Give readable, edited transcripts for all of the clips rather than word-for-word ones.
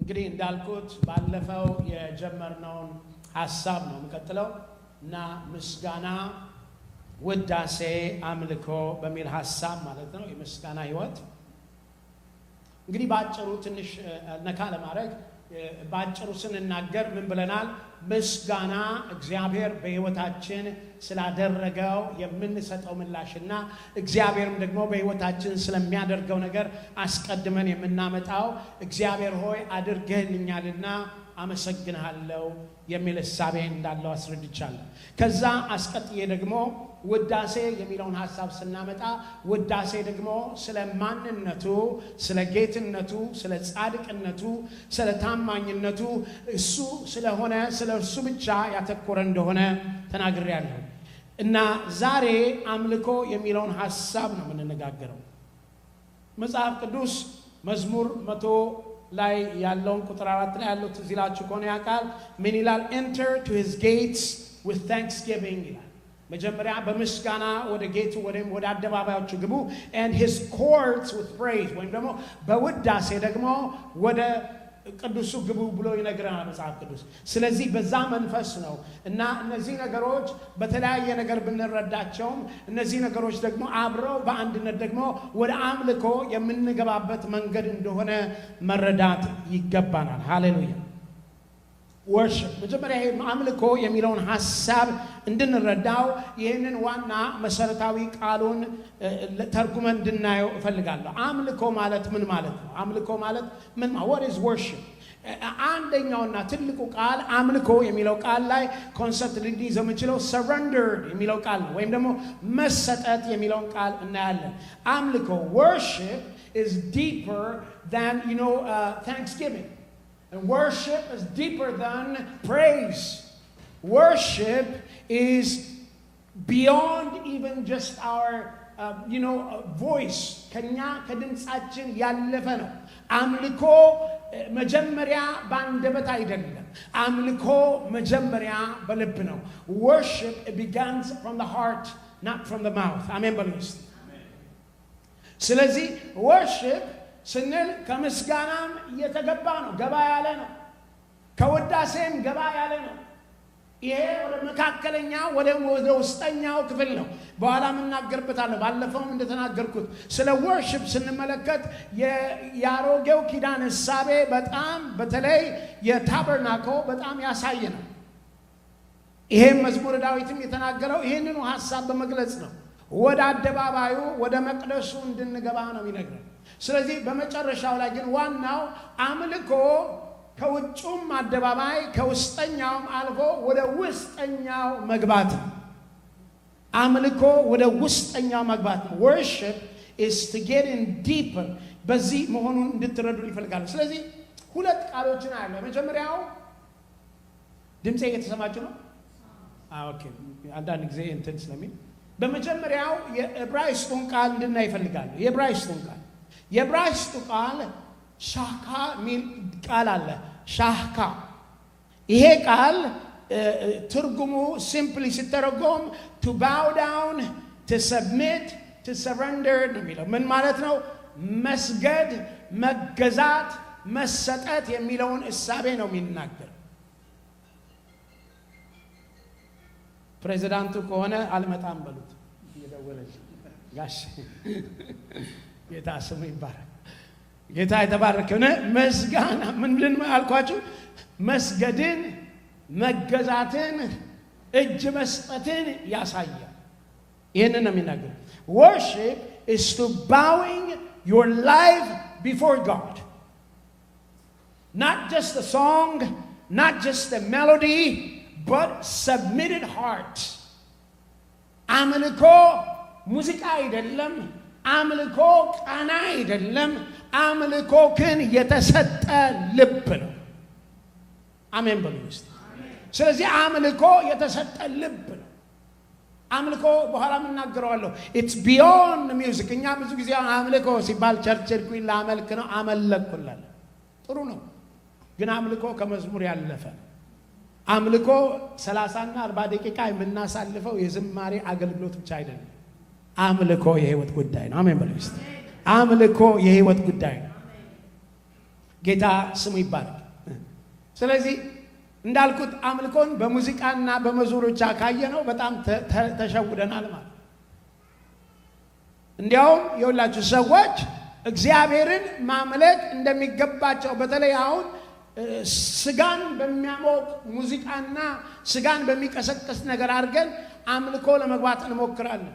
እንግዲህ እንዳልኩት ባለፈው የጀመርነውን ሐሳብ ነው መቀጠለው እና ምስጋና ውዳሴ አምልኮ በሚል ሐሳብ ማለት ነው የምስጋና ህይወት እንግዲህ ባጭሩ ትንሽ ነካ ለማድረግ ባጭሩ ስንናገር ምን ብለናል ምስጋና እግዚአብሔር በህይወታችን ስላደረገው የምንሰጠው ምላሽና እግዚአብሔርም ደግሞ በህይወታችን ስለሚያደርገው ነገር አስቀድመን የምናመጣው እግዚአብሔር ሆይ አድርገህልኛልና አመሰግንሃለሁ የሚል ሐሳብ እንዳለው አስረድቻለሁ። ከዛ አስቀጥዬ ደግሞ ውዳሴ የሚለውን ሐሳብ ስናመጣ ውዳሴ ደግሞ ስለ ማንነቱ፣ ስለ ጌትነቱ፣ ስለ ጻድቅነቱ፣ ስለ ታማኝነቱ እሱ ስለሆነ ስለ እሱ ብቻ ያተኮረ እንደሆነ ተናግሬያለሁ እና ዛሬ አምልኮ የሚለውን ሐሳብ ነው የምንነጋገረው። መጽሐፍ ቅዱስ መዝሙር 100 ላይ ያለውን ቁጥር 4 ላይ ያለው ትዝላችሁ ከሆነ ያቃል ምን ይላል? enter to his gates with thanksgiving ይላል። መጀመሪያ በምስጋና ወደ ጌቱ ወደ አደባባዮቹ ግቡ and his courts with praise ወይም ደግሞ በውዳሴ ደግሞ ወደ ቅዱሱ ግቡ ብሎ ይነግረናል መጽሐፍ ቅዱስ። ስለዚህ በዛ መንፈስ ነው እና እነዚህ ነገሮች በተለያየ ነገር ብንረዳቸውም እነዚህ ነገሮች ደግሞ አብረው በአንድነት ደግሞ ወደ አምልኮ የምንገባበት መንገድ እንደሆነ መረዳት ይገባናል። ሃሌሉያ worship መጀመሪያ ይሄ አምልኮ የሚለውን ሐሳብ እንድንረዳው ይሄንን ዋና መሰረታዊ ቃሉን ተርጉመን እንድናየው እፈልጋለሁ። አምልኮ ማለት ምን ማለት ነው? አምልኮ ማለት ምን ማለት what is worship? አንደኛውና ትልቁ ቃል አምልኮ የሚለው ቃል ላይ ኮንሰፕት ልንይዘው የምንችለው surrendered የሚለው ቃል ነው ወይም ደግሞ መሰጠት የሚለውን ቃል እናያለን። አምልኮ worship is deeper than thanksgiving. And worship is deeper than praise. Worship is beyond even just our voice. Kanya kadimsaችን ያለፈ ነው። አምልኮ መጀመሪያ ባንደበት አይደለም። አምልኮ መጀመሪያ በልብ ነው። Worship begins from the heart, not from the mouth. አሜን በሉ እስቲ። ስለዚህ worship ስንል ከምስጋናም እየተገባ ነው፣ ገባ ያለ ነው። ከውዳሴም ገባ ያለ ነው። ይሄ ወደ መካከለኛው ወደ ውስጠኛው ክፍል ነው። በኋላ እናገርበታለሁ። ባለፈውም እንደተናገርኩት ስለ worship ስንመለከት የአሮጌው ኪዳን ሐሳቤ በጣም በተለይ የታበርናኮ በጣም ያሳየ ነው። ይሄም መዝሙረ ዳዊትም የተናገረው ይሄንኑ ሐሳብ በመግለጽ ነው። ወደ አደባባዩ ወደ መቅደሱ እንድንገባ ነው የሚነግረን። ስለዚህ በመጨረሻው ላይ ግን ዋናው አምልኮ ከውጭም አደባባይ ከውስጠኛውም አልፎ ወደ ውስጠኛው መግባት ነው። አምልኮ ወደ ውስጠኛው መግባት ነው። worship is to get in deeper በዚህ መሆኑን እንድትረዱ ይፈልጋሉ። ስለዚህ ሁለት ቃሎችን አለ። መጀመሪያው ድምጼ እየተሰማችሁ ነው? ኦኬ አንዳንድ ጊዜ እንትን ስለሚል በመጀመሪያው የዕብራይስጡን ቃል እንድናይ ይፈልጋሉ። የዕብራይስጡ ቃል ሻካ ሚል ቃል አለ። ሻካ ይሄ ቃል ትርጉሙ ሲምፕሊ ሲተረጎም to bow down, to submit, to surrender ነው የሚለው። ምን ማለት ነው? መስገድ፣ መገዛት፣ መሰጠት የሚለውን እሳቤ ነው የሚናገር። ፕሬዝዳንቱ ከሆነ አልመጣም በሉት እየደወለች ጋሽ ጌታ ስሙ ይባረክ። ጌታ የተባረከ ነው። መስጋና ምን አልኳችሁ? መስገድን፣ መገዛትን፣ እጅ መስጠትን ያሳያል። ይሄንን ነው የሚናገረው። worship is to bowing your life before God. Not just a song, not just a melody, but submitted heart. አምልኮ ሙዚቃ አይደለም። አምልኮ ቃና አይደለም። አምልኮ ግን የተሰጠ ልብ ነው። አሜን በሉ እስቲ። ስለዚህ አምልኮ የተሰጠ ልብ ነው። አምልኮ በኋላ እናገረዋለሁ። it's beyond music። እኛ ብዙ ጊዜ አምልኮ ሲባል ቸርች ልኩኝ ላመልክ ነው አመለክኩላል። ጥሩ ነው፣ ግን አምልኮ ከመዝሙር ያለፈ ነው። አምልኮ 30 እና 40 ደቂቃ የምናሳልፈው የዝማሬ አገልግሎት ብቻ አይደለም። አምልኮ የህይወት ጉዳይ ነው። አሜን በሉ እስቲ። አምልኮ የህይወት ጉዳይ ነው። ጌታ ስሙ ይባረክ። ስለዚህ እንዳልኩት አምልኮን በሙዚቃና በመዝሙሮች ካየነው በጣም ተሸውደናል ማለት። እንዲያውም የሁላችሁ ሰዎች እግዚአብሔርን ማምለክ እንደሚገባቸው በተለይ አሁን ስጋን በሚያሞቅ ሙዚቃና ስጋን በሚቀሰቅስ ነገር አድርገን አምልኮ ለመግባት እንሞክራለን።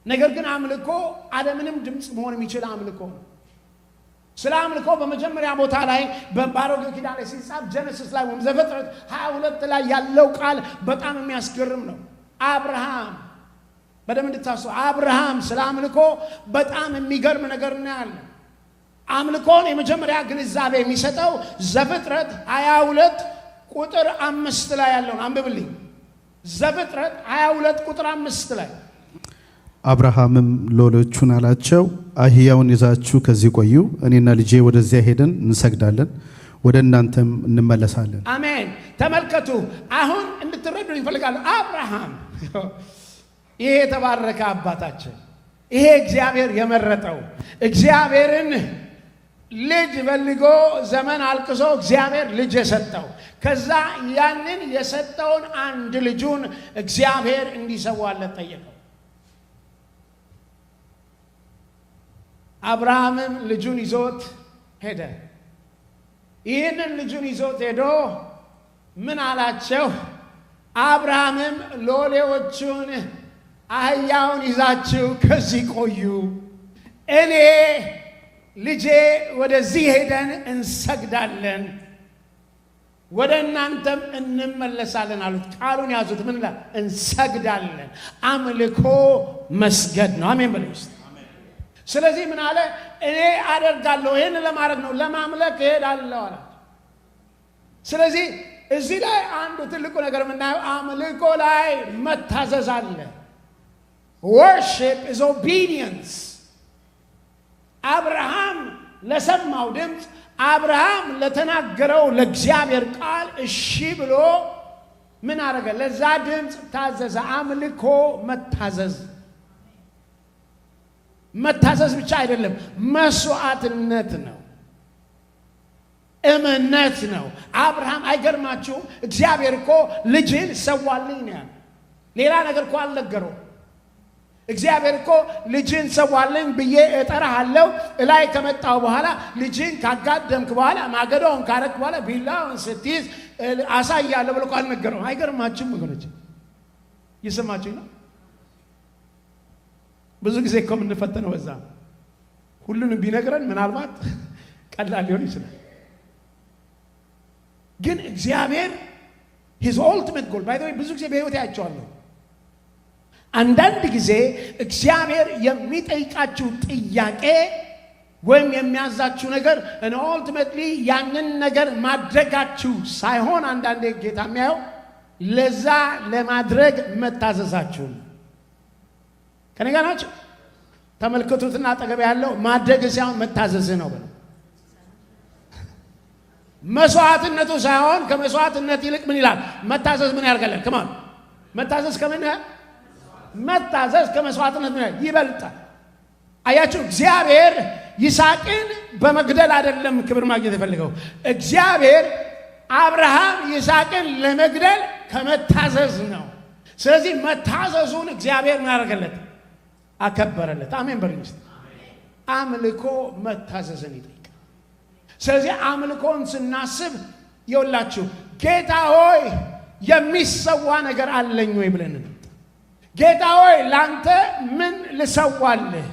ነገር ግን አምልኮ አለምንም ድምፅ መሆን የሚችል አምልኮ ነው። ስለ አምልኮ በመጀመሪያ ቦታ ላይ በአሮጌው ኪዳን ላይ ሲጻፍ ጀነሲስ ላይ ወይም ዘፍጥረት 22 ላይ ያለው ቃል በጣም የሚያስገርም ነው። አብርሃም በደንብ እንድታስቡ፣ አብርሃም ስለ አምልኮ በጣም የሚገርም ነገር እናያለን። አምልኮን የመጀመሪያ ግንዛቤ የሚሰጠው ዘፍጥረት 22 ቁጥር 5 ላይ ያለውን አንብብልኝ። ዘፍጥረት 22 ቁጥር 5 ላይ አብርሃምም ሎሎቹን አላቸው፣ አህያውን ይዛችሁ ከዚህ ቆዩ፣ እኔና ልጄ ወደዚያ ሄደን እንሰግዳለን፣ ወደ እናንተም እንመለሳለን። አሜን። ተመልከቱ፣ አሁን እንድትረዱ ይፈልጋለሁ። አብርሃም ይሄ የተባረከ አባታችን፣ ይሄ እግዚአብሔር የመረጠው እግዚአብሔርን ልጅ ፈልጎ ዘመን አልቅሶ እግዚአብሔር ልጅ የሰጠው ከዛ ያንን የሰጠውን አንድ ልጁን እግዚአብሔር እንዲሰዋለት ጠየቀው። አብርሃምም ልጁን ይዞት ሄደ። ይህንን ልጁን ይዞት ሄዶ ምን አላቸው? አብርሃምም ሎሌዎቹን አህያውን ይዛችሁ ከዚህ ቆዩ፣ እኔ ልጄ ወደዚህ ሄደን እንሰግዳለን፣ ወደ እናንተም እንመለሳለን አሉት። ቃሉን ያዙት። ምን ይላል? እንሰግዳለን። አምልኮ መስገድ ነው። አሜን በሉ። ስለዚህ ምን አለ? እኔ አደርጋለሁ፣ ይህን ለማድረግ ነው፣ ለማምለክ እሄዳለሁ አለ። ስለዚህ እዚህ ላይ አንዱ ትልቁ ነገር የምናየው አምልኮ ላይ መታዘዝ አለ። worship is obedience። አብርሃም ለሰማው ድምፅ፣ አብርሃም ለተናገረው ለእግዚአብሔር ቃል እሺ ብሎ ምን አደረገ? ለዛ ድምፅ ታዘዘ። አምልኮ መታዘዝ መታዘዝ ብቻ አይደለም፣ መስዋዕትነት ነው፣ እምነት ነው። አብርሃም አይገርማችሁም? እግዚአብሔር እኮ ልጅን ሰዋልኝ ነው ያለው። ሌላ ነገር እኮ አልነገረው። እግዚአብሔር እኮ ልጅን ሰዋልኝ ብዬ እጠራሃለሁ፣ እላይ ከመጣው በኋላ ልጅን ካጋደምክ በኋላ ማገዶውን ካረክ በኋላ ቢላውን ስትይዝ አሳያለሁ ብሎ እኮ አልነገረው። አይገርማችሁም ወገኖች? እየሰማችሁኝ ነው? ብዙ ጊዜ እኮ የምንፈተነው በዛ። ሁሉንም ቢነግረን ምናልባት ቀላል ሊሆን ይችላል። ግን እግዚአብሔር his ultimate goal by the way ብዙ ጊዜ በህይወት ያያቸዋለሁ። አንዳንድ ጊዜ እግዚአብሔር የሚጠይቃችሁ ጥያቄ ወይም የሚያዛችሁ ነገር and ultimately ያንን ነገር ማድረጋችሁ ሳይሆን አንዳንዴ ጌታ የሚያየው ለዛ ለማድረግ መታዘዛችሁ። ከኔ ጋር ናችሁ? ተመልከቱትና አጠገብ ያለው ማድረግ ሳይሆን መታዘዝ ነው በለው። መስዋዕትነቱ ሳይሆን ከመስዋዕትነት ይልቅ ምን ይላል? መታዘዝ ምን ያርጋለን? ከማን መታዘዝ ከምን መታዘዝ ከመስዋዕትነት ምን ይበልጣል? አያችሁ፣ እግዚአብሔር ይስሐቅን በመግደል አይደለም ክብር ማግኘት የፈለገው። እግዚአብሔር አብርሃም ይስሐቅን ለመግደል ከመታዘዝ ነው። ስለዚህ መታዘዙን እግዚአብሔር ምን ያደርገለት? አከበረለት። አሜን በሉኝ። አምልኮ መታዘዝን ይጠይቃል። ስለዚህ አምልኮን ስናስብ ይኸውላችሁ ጌታ ሆይ የሚሰዋ ነገር አለኝ ወይ ብለን ነው። ጌታ ሆይ ላንተ ምን ልሰዋልህ?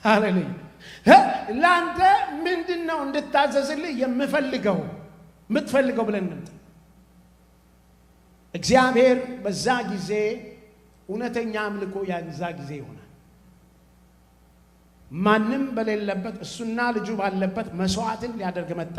ሃሌሉያ። ላንተ ምንድነው እንድታዘዝልህ የምፈልገው የምትፈልገው ብለን ነው። እግዚአብሔር በዛ ጊዜ እውነተኛ አምልኮ ያንዛ ጊዜ ይሆናል። ማንም በሌለበት እሱና ልጁ ባለበት መስዋዕትን ሊያደርግ መጣ።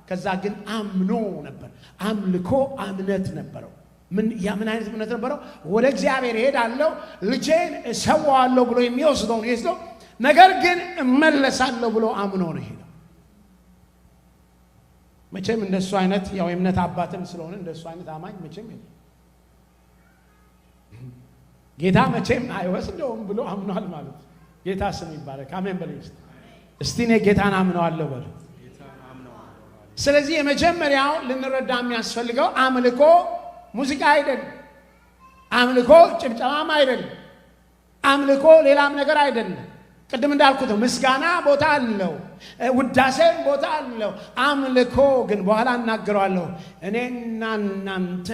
ከዛ ግን አምኖ ነበር። አምልኮ እምነት ነበረው። ምን አይነት እምነት ነበረው? ወደ እግዚአብሔር እሄዳለሁ ልጄን እሰዋዋለሁ ብሎ የሚወስደውን ይወስደው፣ ነገር ግን እመለሳለሁ ብሎ አምኖ ነው ሄደው። መቼም እንደሱ አይነት ያው የእምነት አባትም ስለሆነ እንደሱ አይነት አማኝ መቼም የለም። ጌታ መቼም አይወስደውም ብሎ አምኗል ማለት ነው። ጌታ ስም ይባረክ። አሜን በሉ። እስቲ እኔ ጌታን አምነዋለሁ በሉ። ስለዚህ የመጀመሪያው ልንረዳ የሚያስፈልገው አምልኮ ሙዚቃ አይደለም። አምልኮ ጭብጨባም አይደለም። አምልኮ ሌላም ነገር አይደለም። ቅድም እንዳልኩት ምስጋና ቦታ አለው፣ ውዳሴም ቦታ አለው። አምልኮ ግን በኋላ እናገረዋለሁ እኔና እናንተ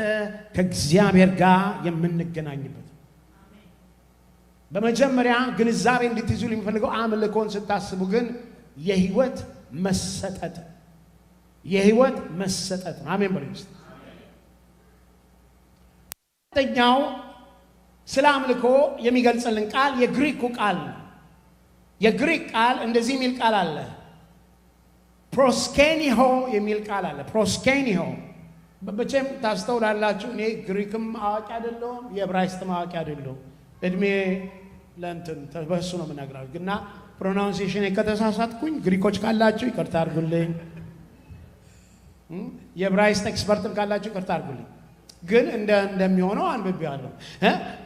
ከእግዚአብሔር ጋር የምንገናኝበት። በመጀመሪያ ግንዛቤ እንድትይዙ የሚፈልገው አምልኮን ስታስቡ ግን የህይወት መሰጠት ነው። አሜን በሉ። ሁለተኛው ስለ አምልኮ የሚገልጽልን ቃል የግሪኩ ቃል ነው። የግሪክ ቃል እንደዚህ የሚል ቃል አለ። ፕሮስኬኒሆ የሚል ቃል አለ። ፕሮስኬኒሆ በመቼም ታስተውላላችሁ። እኔ ግሪክም አዋቂ አይደለሁም፣ የዕብራይስጥም አዋቂ አይደለሁም። እድሜ ለእንትን በሱ ነው የምናገራው። ግና ፕሮናውንሲዬሽን ከተሳሳትኩኝ ግሪኮች ካላችሁ ይቅርታ አድርጉልኝ። የዕብራይስጥ ኤክስፐርትም ካላችሁ ይቅርታ አድርጉልኝ። ግን እንደሚሆነው አንብቤዋለሁ።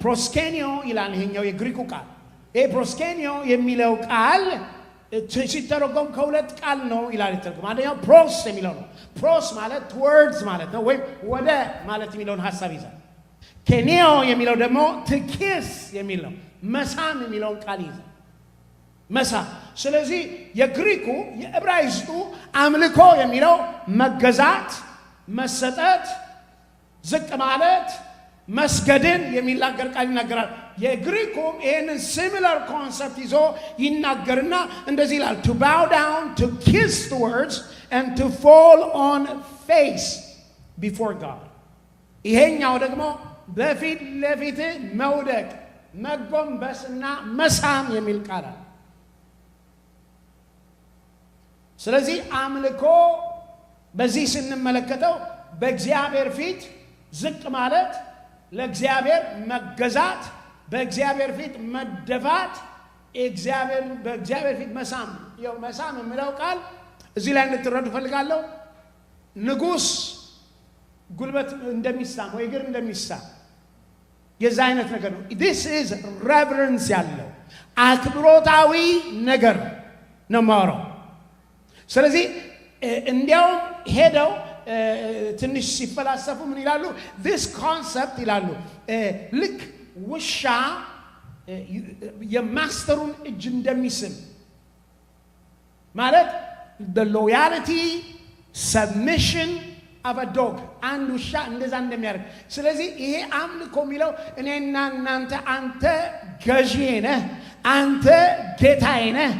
ፕሮስኬኒዮ ይላል ይሄኛው የግሪኩ ቃል። ይሄ ፕሮስኬኒዮ የሚለው ቃል ሲተረጎም ከሁለት ቃል ነው ይላል ይተረጎም። አንደኛው ፕሮስ የሚለው ነው። ፕሮስ ማለት towards ማለት ነው፣ ወይም ወደ ማለት የሚለውን ሐሳብ ይዛል። ኬኒዮ የሚለው ደግሞ to kiss የሚል ነው፣ መሳም የሚለውን ቃል ይዛል። መሳም። ስለዚህ የግሪኩ የዕብራይስጡ አምልኮ የሚለው መገዛት፣ መሰጠት፣ ዝቅ ማለት፣ መስገድን የሚናገር ቃል ይናገራል። የግሪኩም ይህንን ሲሚላር ኮንሰፕት ይዞ ይናገርና እንደዚህ ይላል to bow down, to kiss the words and to fall on face before God። ይሄኛው ደግሞ በፊት ለፊት መውደቅ፣ መጎንበስና መሳም የሚል ቃል አለ። ስለዚህ አምልኮ በዚህ ስንመለከተው በእግዚአብሔር ፊት ዝቅ ማለት፣ ለእግዚአብሔር መገዛት፣ በእግዚአብሔር ፊት መደፋት፣ በእግዚአብሔር ፊት መሳም። ይኸው መሳም የሚለው ቃል እዚህ ላይ እንድትረዱ ፈልጋለሁ። ንጉሥ ጉልበት እንደሚሳም ወይ እግር እንደሚሳም የዛ አይነት ነገር ነው። this is reverence ያለው አክብሮታዊ ነገር ነው ማወራው። ስለዚህ እንዲያውም ሄደው ትንሽ ሲፈላሰፉ ምን ይላሉ? this concept ይላሉ ልክ ውሻ የማስተሩን እጅ እንደሚስም ማለት the loyalty submission of a dog አንድ ውሻ እንደዛ እንደሚያደርግ። ስለዚህ ይሄ አምልኮ የሚለው እኔና እናንተ አንተ ገዢዬ ነህ፣ አንተ ጌታዬ ነህ፣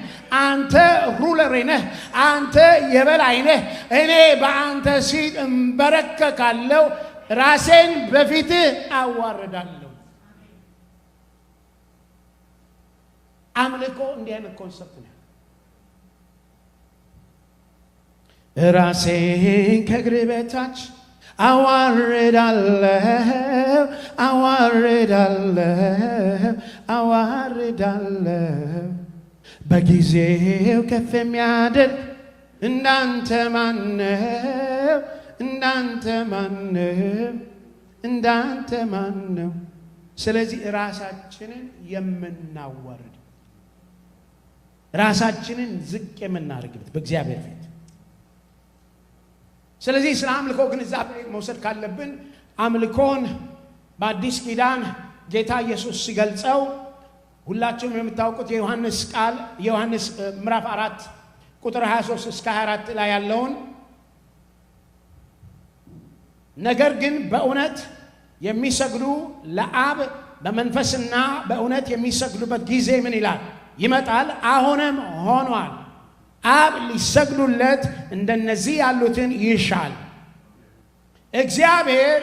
አንተ ሩለሬ ነህ፣ አንተ የበላይ ነህ፣ እኔ በአንተ ፊት እንበረከካለሁ፣ ራሴን በፊትህ አዋርዳለሁ። አምልኮ እንዲህ አይነት ኮንሰፕት ነው። ራሴን ከእግርህ በታች አዋርዳለሁ፣ አዋርዳለሁ፣ በጊዜው ከፍ የሚያደርግ እንዳንተ ማነው? እንዳንተ ማነው? ስለዚህ ራሳችንን የምናዋርድ፣ ራሳችንን ዝቅ የምናደርግበት በእግዚአብሔር ፊት። ስለዚህ ስለ አምልኮ ግንዛቤ መውሰድ ካለብን አምልኮን በአዲስ ኪዳን ጌታ ኢየሱስ ሲገልጸው ሁላችሁም የምታውቁት የዮሐንስ ቃል የዮሐንስ ምዕራፍ 4 ቁጥር 23 እስከ 24 ላይ ያለውን ነገር ግን በእውነት የሚሰግዱ ለአብ በመንፈስና በእውነት የሚሰግዱበት ጊዜ ምን ይላል? ይመጣል፣ አሁንም ሆኗል። አብ ሊሰግዱለት እንደነዚህ ያሉትን ይሻል። እግዚአብሔር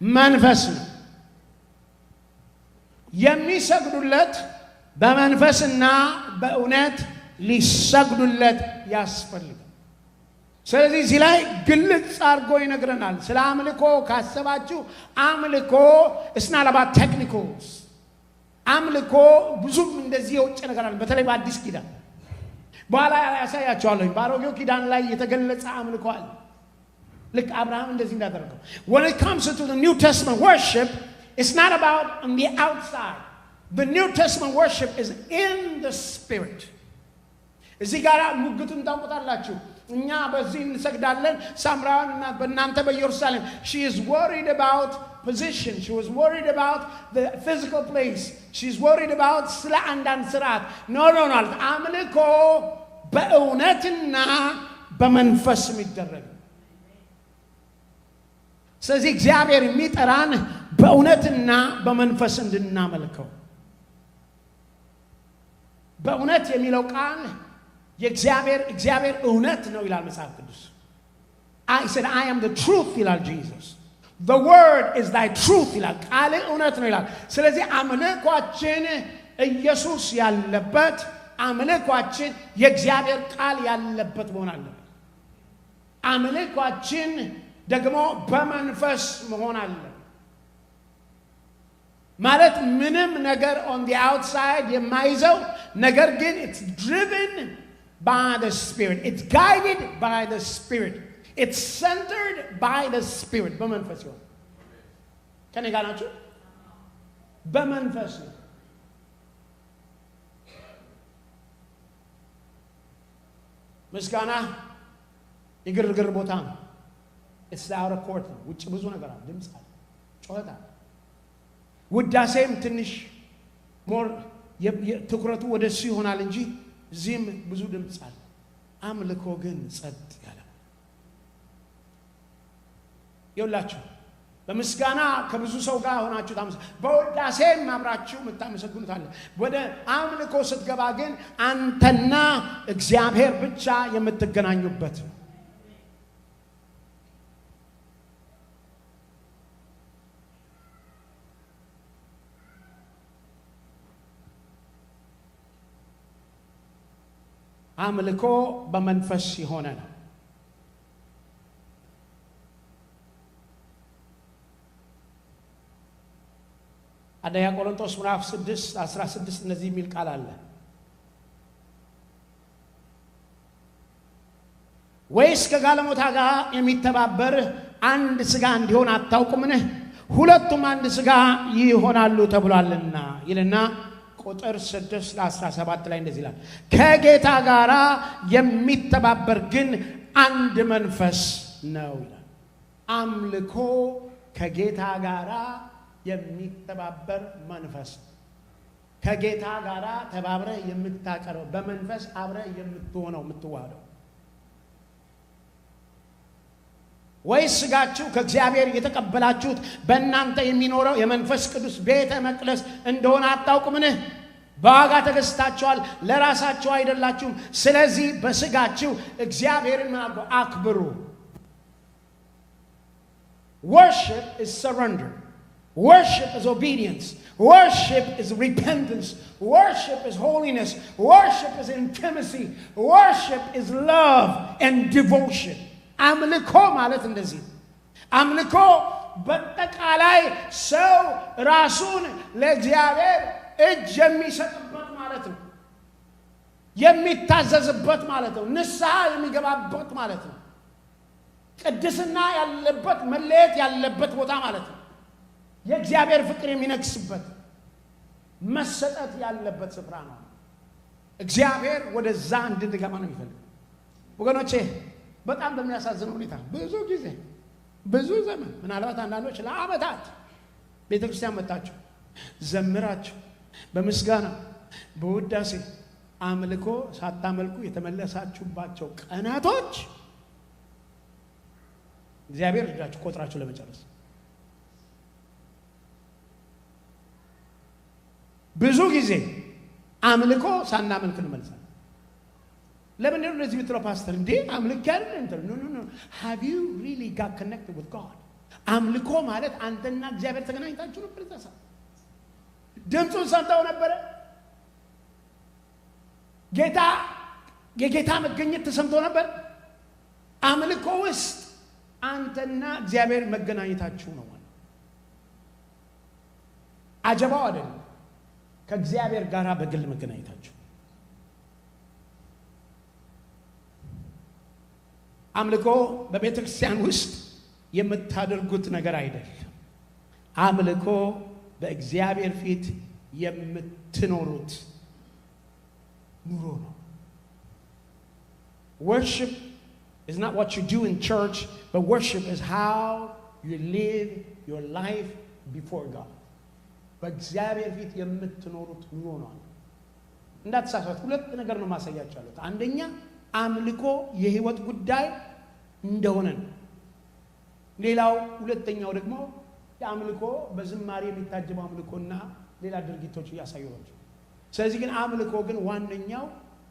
መንፈስ ነው። የሚሰግዱለት በመንፈስና በእውነት ሊሰግዱለት ያስፈልጋል። ስለዚህ እዚህ ላይ ግልጽ አድርጎ ይነግረናል። ስለ አምልኮ ካሰባችሁ አምልኮ እስናለባ ቴክኒኮስ አምልኮ ብዙም እንደዚህ የውጭ ነገር አለ። በተለይ በአዲስ ኪዳን በኋላ ያሳያቸዋለሁ። በአሮጌው ኪዳን ላይ የተገለጸ አምልኮ አለ። ልክ አብርሃም እንደዚህ እንዳደረገው when it comes to the New Testament worship, it's not about on the outside. The New Testament worship is in the spirit. እዚህ ጋር ሙግቱን ታውቁታላችሁ። እኛ በዚህ እንሰግዳለን ሳምራውያን እና በእናንተ በኢየሩሳሌም she is worried about position, she was worried about the physical place, she is worried about ስለ አንዳንድ ስርዓት no አምልኮ በእውነትና በመንፈስ የሚደረግ። ስለዚህ እግዚአብሔር የሚጠራን በእውነትና በመንፈስ እንድናመልከው። በእውነት የሚለው ቃል እግዚአብሔር እውነት ነው ይላል መጽሐፍ ቅዱስ። I said I am the truth ይላል Jesus. The word is thy truth ይላል። ቃል እውነት ነው ይላል። ስለዚህ አምልኳችን ኢየሱስ ያለበት፣ አምልኳችን የእግዚአብሔር ቃል ያለበት መሆን አለበት። አምልኳችን ደግሞ በመንፈስ መሆን አለበት። ማለት ምንም ነገር on the outside የማይዘው ነገር ግን it's driven by the Spirit, it's guided by the Spirit, it's centered by the Spirit. በመንፈስ ነው። ከኔ ጋር ናችሁ? በመንፈስ ነው። ምስጋና የግርግር ቦታ ነው። it's the outer court ነው። ውጭ ብዙ ነገር አለ፣ ድምፅ አለ፣ ጩኸት አለ። ውዳሴም ትንሽ ሞር ትኩረቱ ወደ እሱ ይሆናል እንጂ እዚህም ብዙ ድምፅ አለ። አምልኮ ግን ጸጥ ያለ። ይኸውላችሁ በምስጋና ከብዙ ሰው ጋር ሆናችሁ በውዳሴም አብራችሁ የምታመሰግኑት አለ። ወደ አምልኮ ስትገባ ግን አንተና እግዚአብሔር ብቻ የምትገናኙበት ነው። አምልኮ በመንፈስ የሆነ ነው። አንደኛ ቆሮንቶስ ምዕራፍ 6:16 እንደዚህ የሚል ቃል አለ። ወይስ ከጋለሞታ ጋር የሚተባበር አንድ ሥጋ እንዲሆን አታውቁምን? ሁለቱም አንድ ሥጋ ይሆናሉ ተብሏልና ይልና ቁጥር 6:17 ላይ እንደዚህ ይላል፣ ከጌታ ጋር የሚተባበር ግን አንድ መንፈስ ነው ይላል። አምልኮ ከጌታ ጋር የሚተባበር መንፈስ፣ ከጌታ ጋር ተባብረ የምታቀርበው በመንፈስ አብረ የምትሆነው የምትዋሃደው። ወይስ ሥጋችሁ ከእግዚአብሔር የተቀበላችሁት በእናንተ የሚኖረው የመንፈስ ቅዱስ ቤተ መቅደስ እንደሆነ አታውቁምን? በዋጋ ተገዝታችኋል፣ ለራሳችሁ አይደላችሁም። ስለዚህ በሥጋችሁ እግዚአብሔርን አክብሩ። Worship is surrender. Worship is obedience. Worship is repentance. Worship is holiness. Worship is intimacy. Worship is love and devotion. አምልኮ ማለት እንደዚህ። አምልኮ በጠቃላይ ሰው ራሱን ለእግዚአብሔር እጅ የሚሰጥበት ማለት ነው። የሚታዘዝበት ማለት ነው። ንስሐ የሚገባበት ማለት ነው። ቅድስና ያለበት መለየት ያለበት ቦታ ማለት ነው። የእግዚአብሔር ፍቅር የሚነግስበት መሰጠት ያለበት ስፍራ ነው። እግዚአብሔር ወደዛ እንድንገባ ነው የሚፈልገው። ወገኖቼ በጣም በሚያሳዝን ሁኔታ ብዙ ጊዜ ብዙ ዘመን ምናልባት አንዳንዶች ለዓመታት ቤተክርስቲያን መጣችሁ ዘምራችሁ በምስጋና በውዳሴ አምልኮ ሳታመልኩ የተመለሳችሁባቸው ቀናቶች እግዚአብሔር እርዳችሁ ቆጥራችሁ ለመጨረስ ብዙ ጊዜ አምልኮ ሳናመልክ እንመልሳለን። ለምን ነው እንደዚህ የምትለው ፓስተር? እንዴ አምልኮ አይደል እንዴ? ኖ have you really got connected with God? አምልኮ ማለት አንተና እግዚአብሔር ተገናኝታችሁ ነበር። እዛ ድምፁን ሰምተው ነበር። የጌታ መገኘት ተሰምቶ ነበር። አምልኮ ውስጥ አንተና እግዚአብሔር መገናኘታችሁ ነው ማለት። አጀባው አይደለም ከእግዚአብሔር ጋር በግል መገናኘታችሁ። አምልኮ በቤተ ክርስቲያን ውስጥ የምታደርጉት ነገር አይደለም። አምልኮ በእግዚአብሔር ፊት የምትኖሩት ኑሮ ነው። Worship is not what you do in church, but worship is how you live your life before God. በእግዚአብሔር ፊት የምትኖሩት ኑሮ ነው። እንዳትሳሳት ሁለት ነገር ነው ማሳያችኋለሁ። አንደኛ አምልኮ የህይወት ጉዳይ እንደሆነ ነው። ሌላው ሁለተኛው ደግሞ የአምልኮ በዝማሬ የሚታጀበው አምልኮና ሌላ ድርጊቶች ያሳዩዋችሁ። ስለዚህ ግን አምልኮ ግን ዋነኛው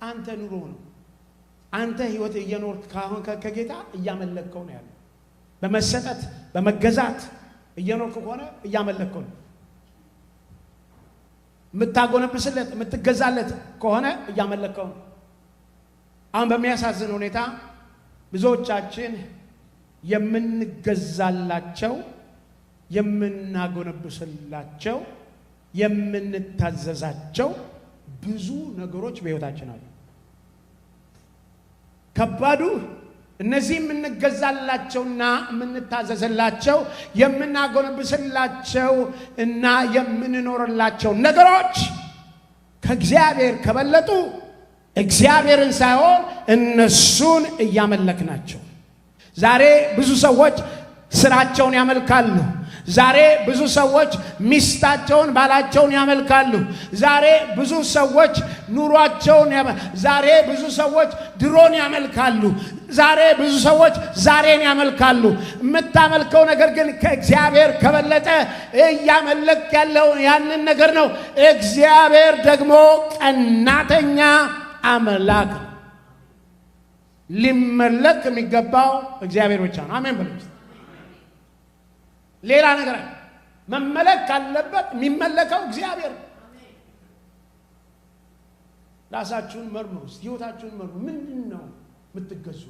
አንተ ኑሮ ነው። አንተ ህይወት እየኖርክ ካሁን ከጌታ እያመለከው ነው ያለው። በመሰጠት በመገዛት እየኖርክ ከሆነ እያመለከው ነው። የምታጎነብስለት የምትገዛለት ከሆነ እያመለከው ነው። አሁን በሚያሳዝን ሁኔታ ብዙዎቻችን የምንገዛላቸው የምናጎነብስላቸው የምንታዘዛቸው ብዙ ነገሮች በህይወታችን አሉ። ከባዱ እነዚህ የምንገዛላቸውና የምንታዘዝላቸው የምናጎነብስላቸው እና የምንኖርላቸው ነገሮች ከእግዚአብሔር ከበለጡ እግዚአብሔርን ሳይሆን እነሱን እያመለክናቸው። ዛሬ ብዙ ሰዎች ስራቸውን ያመልካሉ። ዛሬ ብዙ ሰዎች ሚስታቸውን ባላቸውን ያመልካሉ። ዛሬ ብዙ ሰዎች ኑሯቸውን ዛሬ ብዙ ሰዎች ድሮን ያመልካሉ። ዛሬ ብዙ ሰዎች ዛሬን ያመልካሉ። የምታመልከው ነገር ግን ከእግዚአብሔር ከበለጠ እያመለክ ያለው ያንን ነገር ነው። እግዚአብሔር ደግሞ ቀናተኛ አምላክ ነው። ሊመለክ የሚገባው እግዚአብሔር ብቻ ነው። አሜን በሉ። ሌላ ነገር መመለክ ካለበት የሚመለከው እግዚአብሔር። ራሳችሁን መርምሩ፣ ህይወታችሁን መርምሩ። ምንድነው የምትገዙ?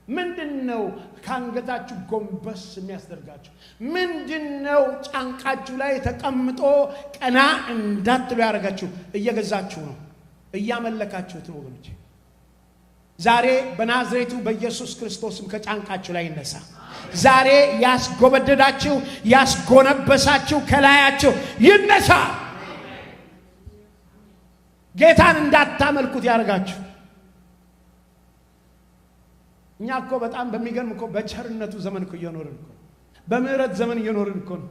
ምንድነው ካንገታችሁ ጎንበስ የሚያስደርጋችሁ? ምንድነው ጫንቃችሁ ላይ ተቀምጦ ቀና እንዳትሉ ያደርጋችሁ? እየገዛችሁ ነው፣ እያመለካችሁት ነው ወገኖቼ። ዛሬ በናዝሬቱ በኢየሱስ ክርስቶስም ከጫንቃችሁ ላይ ይነሳ። ዛሬ ያስጎበደዳችሁ ያስጎነበሳችሁ ከላያችሁ ይነሳ። ጌታን እንዳታመልኩት ያደርጋችሁ። እኛ እኮ በጣም በሚገርም እኮ በቸርነቱ ዘመን እኮ እየኖርን እኮ በምህረት ዘመን እየኖርን እኮ ነው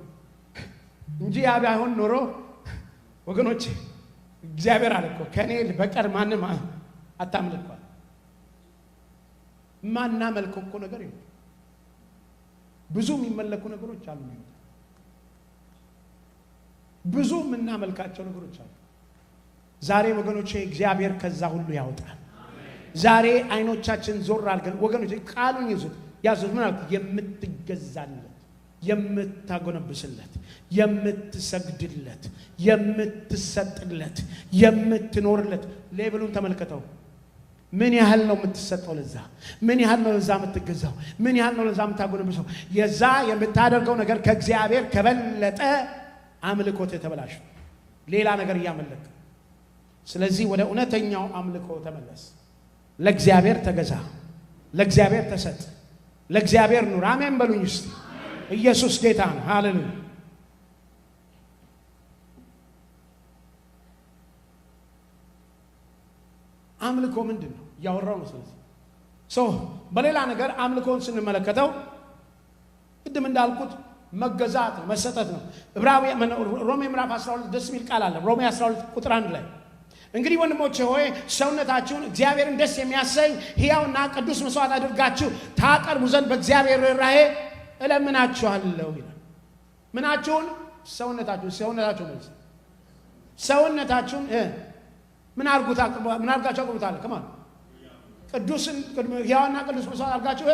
እንጂ ያ ባይሆን ኖሮ ወገኖቼ እግዚአብሔር አለ እኮ ከኔ በቀር ማንም አታምልኩ። ማናመልከው እኮ ነገር የለም። ብዙ የሚመለኩ ነገሮች አሉ። ብዙ የምናመልካቸው ነገሮች አሉ። ዛሬ ወገኖቼ እግዚአብሔር ከዛ ሁሉ ያወጣል። ዛሬ አይኖቻችን ዞር አድርገን ወገኖቼ ቃሉን ያዙት። ምን አልኩ? የምትገዛለት፣ የምታጎነብስለት፣ የምትሰግድለት፣ የምትሰጥለት፣ የምትኖርለት። ሌብሉን ተመልከተው። ምን ያህል ነው የምትሰጠው ለዛ? ምን ያህል ነው ለዛ የምትገዛው? ምን ያህል ነው ለዛ የምታጎነብሰው? የዛ የምታደርገው ነገር ከእግዚአብሔር ከበለጠ አምልኮት የተበላሽ ሌላ ነገር እያመለክ። ስለዚህ ወደ እውነተኛው አምልኮ ተመለስ። ለእግዚአብሔር ተገዛ፣ ለእግዚአብሔር ተሰጥ፣ ለእግዚአብሔር ኑር። አሜን በሉኝ እስቲ። ኢየሱስ ጌታ ነው። ሃሌሉያ። አምልኮ ምንድነው? ያወራው ነው። ስለዚህ በሌላ ነገር አምልኮን ስንመለከተው ቅድም እንዳልኩት መገዛት ነው፣ መሰጠት ነው። ሮሜ ምዕራፍ 12 ደስ የሚል ቃል አለ። ሮሜ 12 ቁጥር 1 ላይ እንግዲህ ወንድሞቼ ሆይ ሰውነታችሁን እግዚአብሔርን ደስ የሚያሰኝ ሕያውና ቅዱስ መስዋዕት አድርጋችሁ ታቀርቡ ዘንድ በእግዚአብሔር ርኅራኄ እለምናችኋለሁ ይላል። ምናችሁን? ሰውነታችሁን ምን አርጋችሁ አቅርቡታል? ከማን? ቅዱስን ሕያውና ቅዱስ መስዋዕት አድርጋችሁ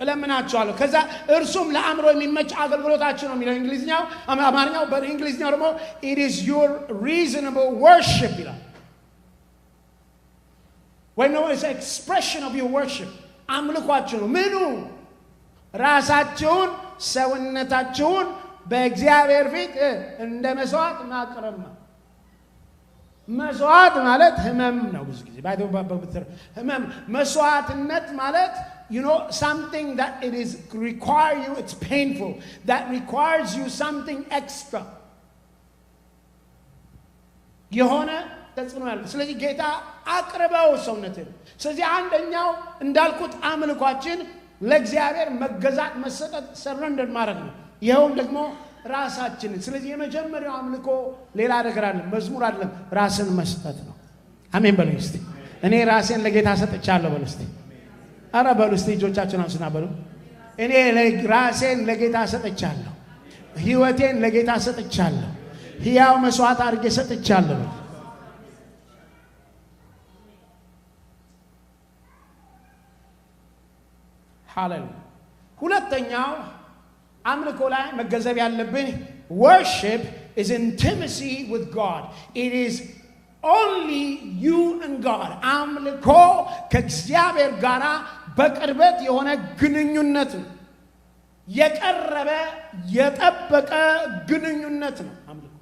እለምናችኋለሁ። ከዛ እርሱም ለአእምሮ የሚመች አገልግሎታችሁ ነው የሚለው እንግሊዝኛው። አማርኛው በእንግሊዝኛው ደግሞ it is your reasonable worship ይላል። ወይ ነው it's expression of your worship። አምልኳችሁ ነው። ምኑ? ራሳችሁን ሰውነታችሁን በእግዚአብሔር ፊት እንደ መስዋዕት ማቅረብ ነው። መስዋዕት ማለት ህመም ነው። ብዙ ጊዜ ህመም መስዋዕትነት ማለት something that it is require you, it's painful, that requires you something extra. የሆነ ተጽዕኖ ያለው። ስለዚህ ጌታ አቅርበው ሰውነትን። ስለዚህ አንደኛው እንዳልኩት አምልኳችን ለእግዚአብሔር መገዛት፣ መሰጠት፣ ሰረንደር ማድረግ ነው። ይኸውም ደግሞ ራሳችንን። ስለዚህ የመጀመሪያው አምልኮ ሌላ ነገር አይደለም፣ መዝሙር አይደለም፣ ራስን መስጠት ነው። አሜን በሉ እስቲ። እኔ ራሴን ለጌታ ሰጥቻለሁ በሉ እስቲ። አረ በሉ እስቲ እጆቻችሁን አንሱና በሉ እኔ ራሴን ለጌታ ሰጥቻለሁ፣ ህይወቴን ለጌታ ሰጥቻለሁ፣ ሕያው መስዋዕት አድርጌ ሰጥቻለሁ። ሃሌሉያ። ሁለተኛው አምልኮ ላይ መገንዘብ ያለብን worship is intimacy with God. It is only you and God. አምልኮ ከእግዚአብሔር ጋር በቅርበት የሆነ ግንኙነት ነው። የቀረበ የጠበቀ ግንኙነት ነው አምልኮ።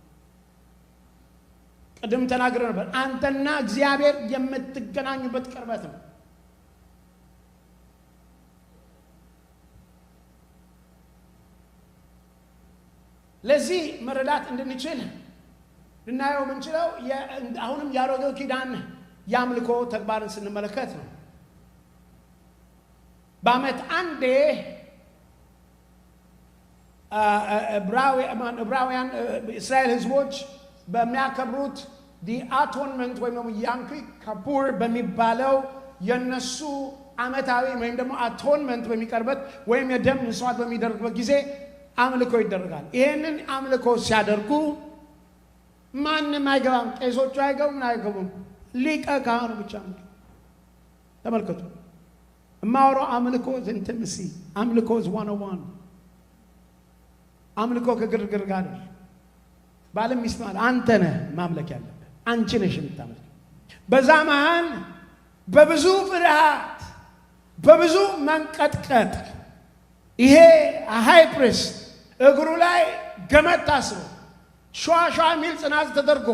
ቅድም ተናግረ ነበር፣ አንተና እግዚአብሔር የምትገናኙበት ቅርበት ነው። ለዚህ መረዳት እንድንችል ልናየው የምንችለው አሁንም ያሮጌው ኪዳን የአምልኮ ተግባርን ስንመለከት ነው። በዓመት አንዴ ዕብራውያን እስራኤል ህዝቦች በሚያከብሩት አቶንመንት ወይም ደግሞ ያም ኪፑር በሚባለው የነሱ ዓመታዊ ወይም ደግሞ አቶንመንት በሚቀርበት ወይም የደም መስዋዕት በሚደረግበት ጊዜ አምልኮ ይደረጋል። ይሄንን አምልኮ ሲያደርጉ ማንም አይገባም፣ ቄሶቹ አይገቡም፣ ሊቀ ካህኑ ብቻ ነው። ተመልከቱ፣ የማወራው አምልኮ ኢንቲመሲ፣ አምልኮ 101። አምልኮ ከግርግር ጋር ነው። ባለም ሚስት ማለት አንተ ነህ ማምለክ ያለብህ፣ አንቺ ነሽ የምታመልክ። በዛ መሃል በብዙ ፍርሃት በብዙ መንቀጥቀጥ ይሄ ሃይ ፕሪስት እግሩ ላይ ገመድ ታስሮ ሸዋሻ ሚል ጽናጽ ተደርጎ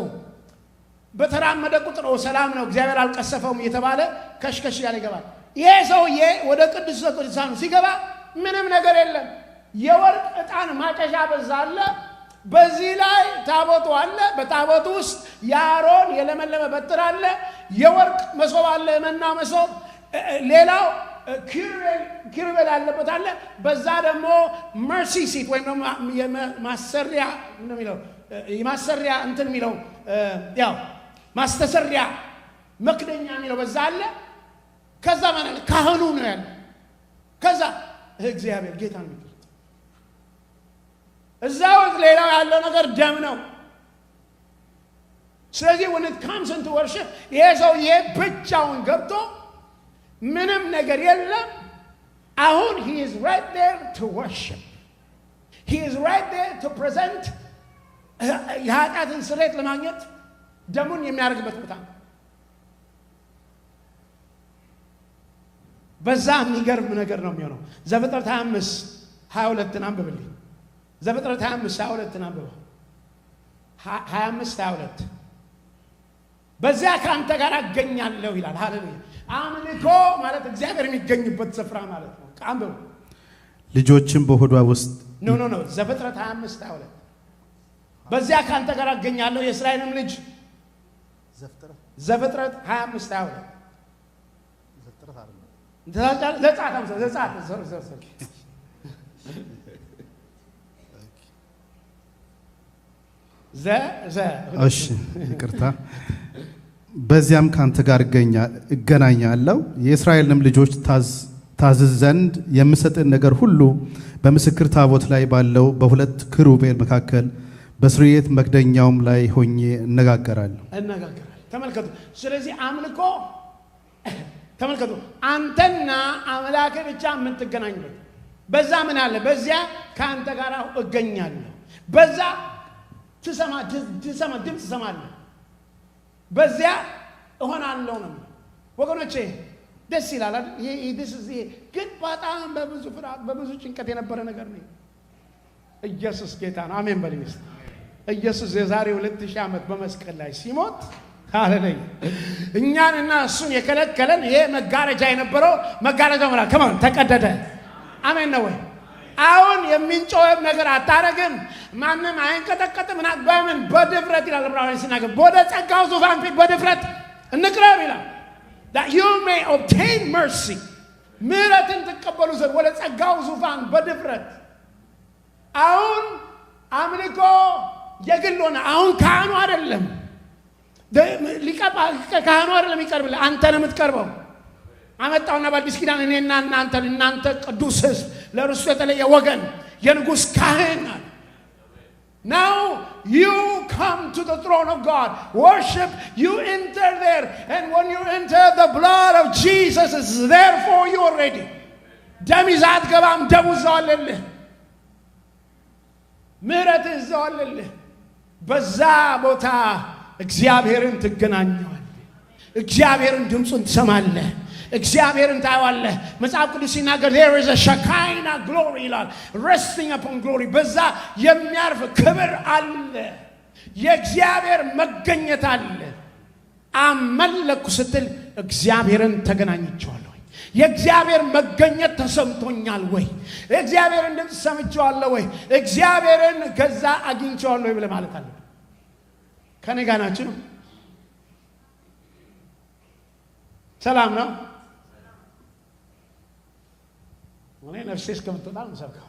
በተራመደ ቁጥር ሰላም ነው እግዚአብሔር አልቀሰፈውም እየተባለ ከሽከሽ ያለ ይገባል። ይሄ ሰውዬ ወደ ቅዱስ ቅዱሳኑ ሲገባ ምንም ነገር የለም። የወርቅ ዕጣን ማጨሻ በዛ አለ። በዚህ ላይ ታቦቱ አለ። በታቦቱ ውስጥ የአሮን የለመለመ በትር አለ። የወርቅ መሶብ አለ፣ የመና መሶብ። ሌላው ኪሩቤል ያለበት አለ። በዛ ደግሞ መርሲ ሲት ወይም ደግሞ ማሰሪያ ነው የሚለው የማሰሪያ እንትን የሚለው ያው ማስተሰሪያ መክደኛ የሚለው በዛ አለ። ከዛ ማለት ካህኑ ነው ያለ። ከዛ እግዚአብሔር ጌታ ነው። እዛው ሌላው ያለው ነገር ደም ነው። ስለዚህ when it comes into worship ይሄ ሰውዬ ብቻውን ገብቶ ምንም ነገር የለም። አሁን he is right there to worship. He is right there to present የኃጢአትን ስርየት ለማግኘት ደሙን የሚያደርግበት ቦታ ነው። በዛ የሚገርም ነገር ነው የሚሆነው። ዘፍጥረት 25:22 አንብብልኝ። ዘፍጥረት 25:22 አንብበው። 25:22 በዚያ ከአንተ ጋር አገኛለሁ ይላል። ሃሌሉያ። አምልኮ ማለት እግዚአብሔር የሚገኝበት ስፍራ ማለት ነው። አንብበው። ልጆችን በሆዷ ውስጥ ኖ ዘፍጥረት 25:22 በዚያ ከአንተ ጋር አገኛለሁ የእስራኤልም ልጅ ዘፍጥረት 25:22 እሺ ይቅርታ። በዚያም ካንተ ጋር እገናኛለሁ የእስራኤልንም ልጆች ታዝዝ ዘንድ የምሰጥን ነገር ሁሉ በምስክር ታቦት ላይ ባለው በሁለት ክሩቤል መካከል በስርየት መክደኛውም ላይ ሆኜ እነጋገራለሁ። ተመልከቱ። ስለዚህ አምልኮ ተመልከቱ፣ አንተና አምላክ ብቻ የምትገናኙበት በዛ ምን አለ? በዚያ ከአንተ ጋር እገኛለሁ። በዛ ትሰማ ድምፅ ትሰማለህ። በዚያ እሆናለሁ ነው። ወገኖቼ ደስ ይላል አይደል? ይሄ ግን በጣም በብዙ ፍርሃት በብዙ ጭንቀት የነበረ ነገር ነው። ኢየሱስ ጌታ ነው። አሜን በል። ኢየሱስ የዛሬ 2000 ዓመት በመስቀል ላይ ሲሞት ሃሌሉያ እኛንና እሱን የከለከለን ይሄ መጋረጃ የነበረው መጋረጃው ማለት ከማን ተቀደደ? አሜን ነው ወይ? አሁን የሚንጮህ ነገር አታረግም ማንም አይንቀጠቀጥም እና በምን በድፍረት ይላል ዕብራውያን ሲናገር ወደ ጸጋው ዙፋን ፊት በድፍረት እንቅረብ ይላል that you may obtain mercy ምህረትን ትቀበሉ ዘንድ ወደ ጸጋው ዙፋን በድፍረት አሁን አምልኮ የግል ሆነ አሁን ካህኑ አይደለም ካህኑ አይደለም ይቀርብልህ አንተ ነህ የምትቀርበው አመጣውና በአዲስ ኪዳን እኔና እናንተ ቅዱስ ሕዝብ ለርሱ የተለየ ወገን የንጉሥ ካህን Now you come to the throne of God. Worship, you enter there. And when you enter, the blood of Jesus is there for you already. ደም ይዘህ አትገባም ደሙ እዛው አለልህ ምህረት እዛው አለልህ በዛ ቦታ እግዚአብሔርን ትገናኘዋለህ እግዚአብሔርን ድምፁን ትሰማለህ እግዚአብሔርን ታየዋለህ መጽሐፍ ቅዱስ ሲናገር there is a Shekinah glory ይላል resting upon glory በዛ የሚያርፍ ክብር አለ የእግዚአብሔር መገኘት አለ አመለኩ ስትል እግዚአብሔርን ተገናኝቼዋለሁ የእግዚአብሔር መገኘት ተሰምቶኛል ወይ እግዚአብሔርን ድምፅ ሰምቼዋለሁ ወይ እግዚአብሔርን ከዛ አግኝቼዋለሁ ብለህ ማለት አለ ከኔ ጋር ናችሁ ሰላም ነው እኔ ነፍሴ እስከምትወጣ ነው ሰብከው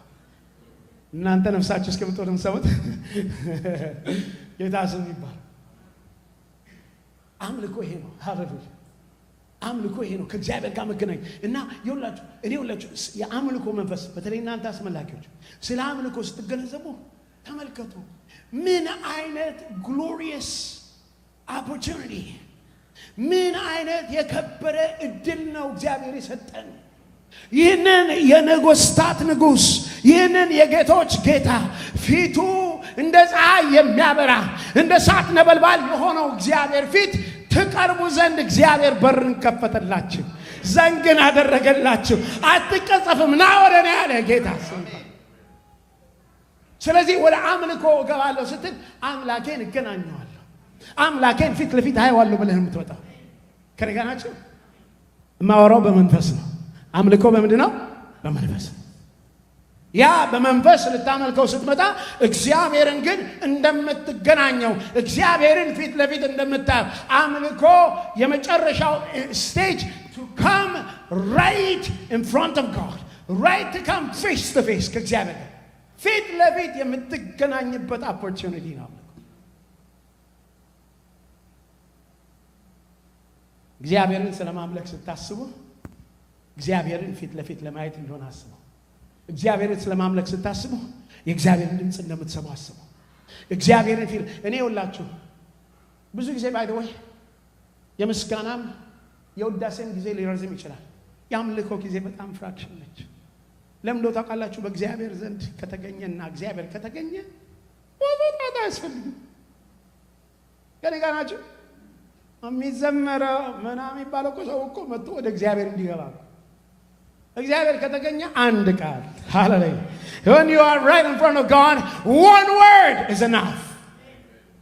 እናንተ ነፍሳችሁ እስከምትወጣ ነው ሰሙት ጌታ ስም ይባል አምልኮ ይሄ ነው ሃሌሉያ አምልኮ ይሄ ነው ከእግዚአብሔር ጋር መገናኘት እና ይኸውላችሁ የአምልኮ መንፈስ በተለይ እናንተ አስመላኪዎች ስለ አምልኮ ስትገነዘቡ ተመልከቱ ምን አይነት ግሎሪየስ ኦፖርቹኒቲ ምን አይነት የከበረ እድል ነው እግዚአብሔር የሰጠን ይህንን የነገስታት ንጉስ ይህንን የጌቶች ጌታ ፊቱ እንደ ፀሐይ የሚያበራ እንደ እሳት ነበልባል የሆነው እግዚአብሔር ፊት ትቀርቡ ዘንድ እግዚአብሔር በርን ከፈተላችሁ ዘንግን አደረገላችሁ አትቀጸፍም ና ወደ እኔ ያለ ጌታ ስለዚህ ወደ አምልኮ እገባለሁ ስትል አምላኬን እገናኘዋለሁ አምላኬን ፊት ለፊት አየዋለሁ ብለህ የምትወጣው ከኔ ጋር ናችሁ የማወራው በመንፈስ ነው አምልኮ በምንድን ነው በመንፈስ ያ በመንፈስ ልታመልከው ስትመጣ እግዚአብሔርን ግን እንደምትገናኘው እግዚአብሔርን ፊት ለፊት እንደምታየው አምልኮ የመጨረሻው ስቴጅ to come right in front of God right to come face to face ከእግዚአብሔር ፊት ለፊት የምትገናኝበት ኦፖርቹኒቲ ነው እግዚአብሔርን ስለማምለክ ስታስቡ እግዚአብሔርን ፊት ለፊት ለማየት እንደሆነ አስቡ እግዚአብሔርን ስለማምለክ ስታስቡ የእግዚአብሔርን ድምፅ እንደምትሰሙ አስቡ እግዚአብሔርን ፊት እኔ ይውላችሁ ብዙ ጊዜ ባይ ዘ ወይ የምስጋናም የውዳሴም ጊዜ ሊረዝም ይችላል የአምልኮ ጊዜ በጣም ፍራክሽን ነች ለምን እንደው ታውቃላችሁ በእግዚአብሔር ዘንድ ከተገኘና እግዚአብሔር ከተገኘ ወጣታ ያስፈልግ ከኔ ጋር ናችሁ የሚዘመረው ምናምን የሚባለው እኮ ሰው እኮ መጥቶ ወደ እግዚአብሔር እንዲገባ እግዚአብሔር ከተገኘ አንድ ቃል ሃሌሉያ when you are right in front of God one word is enough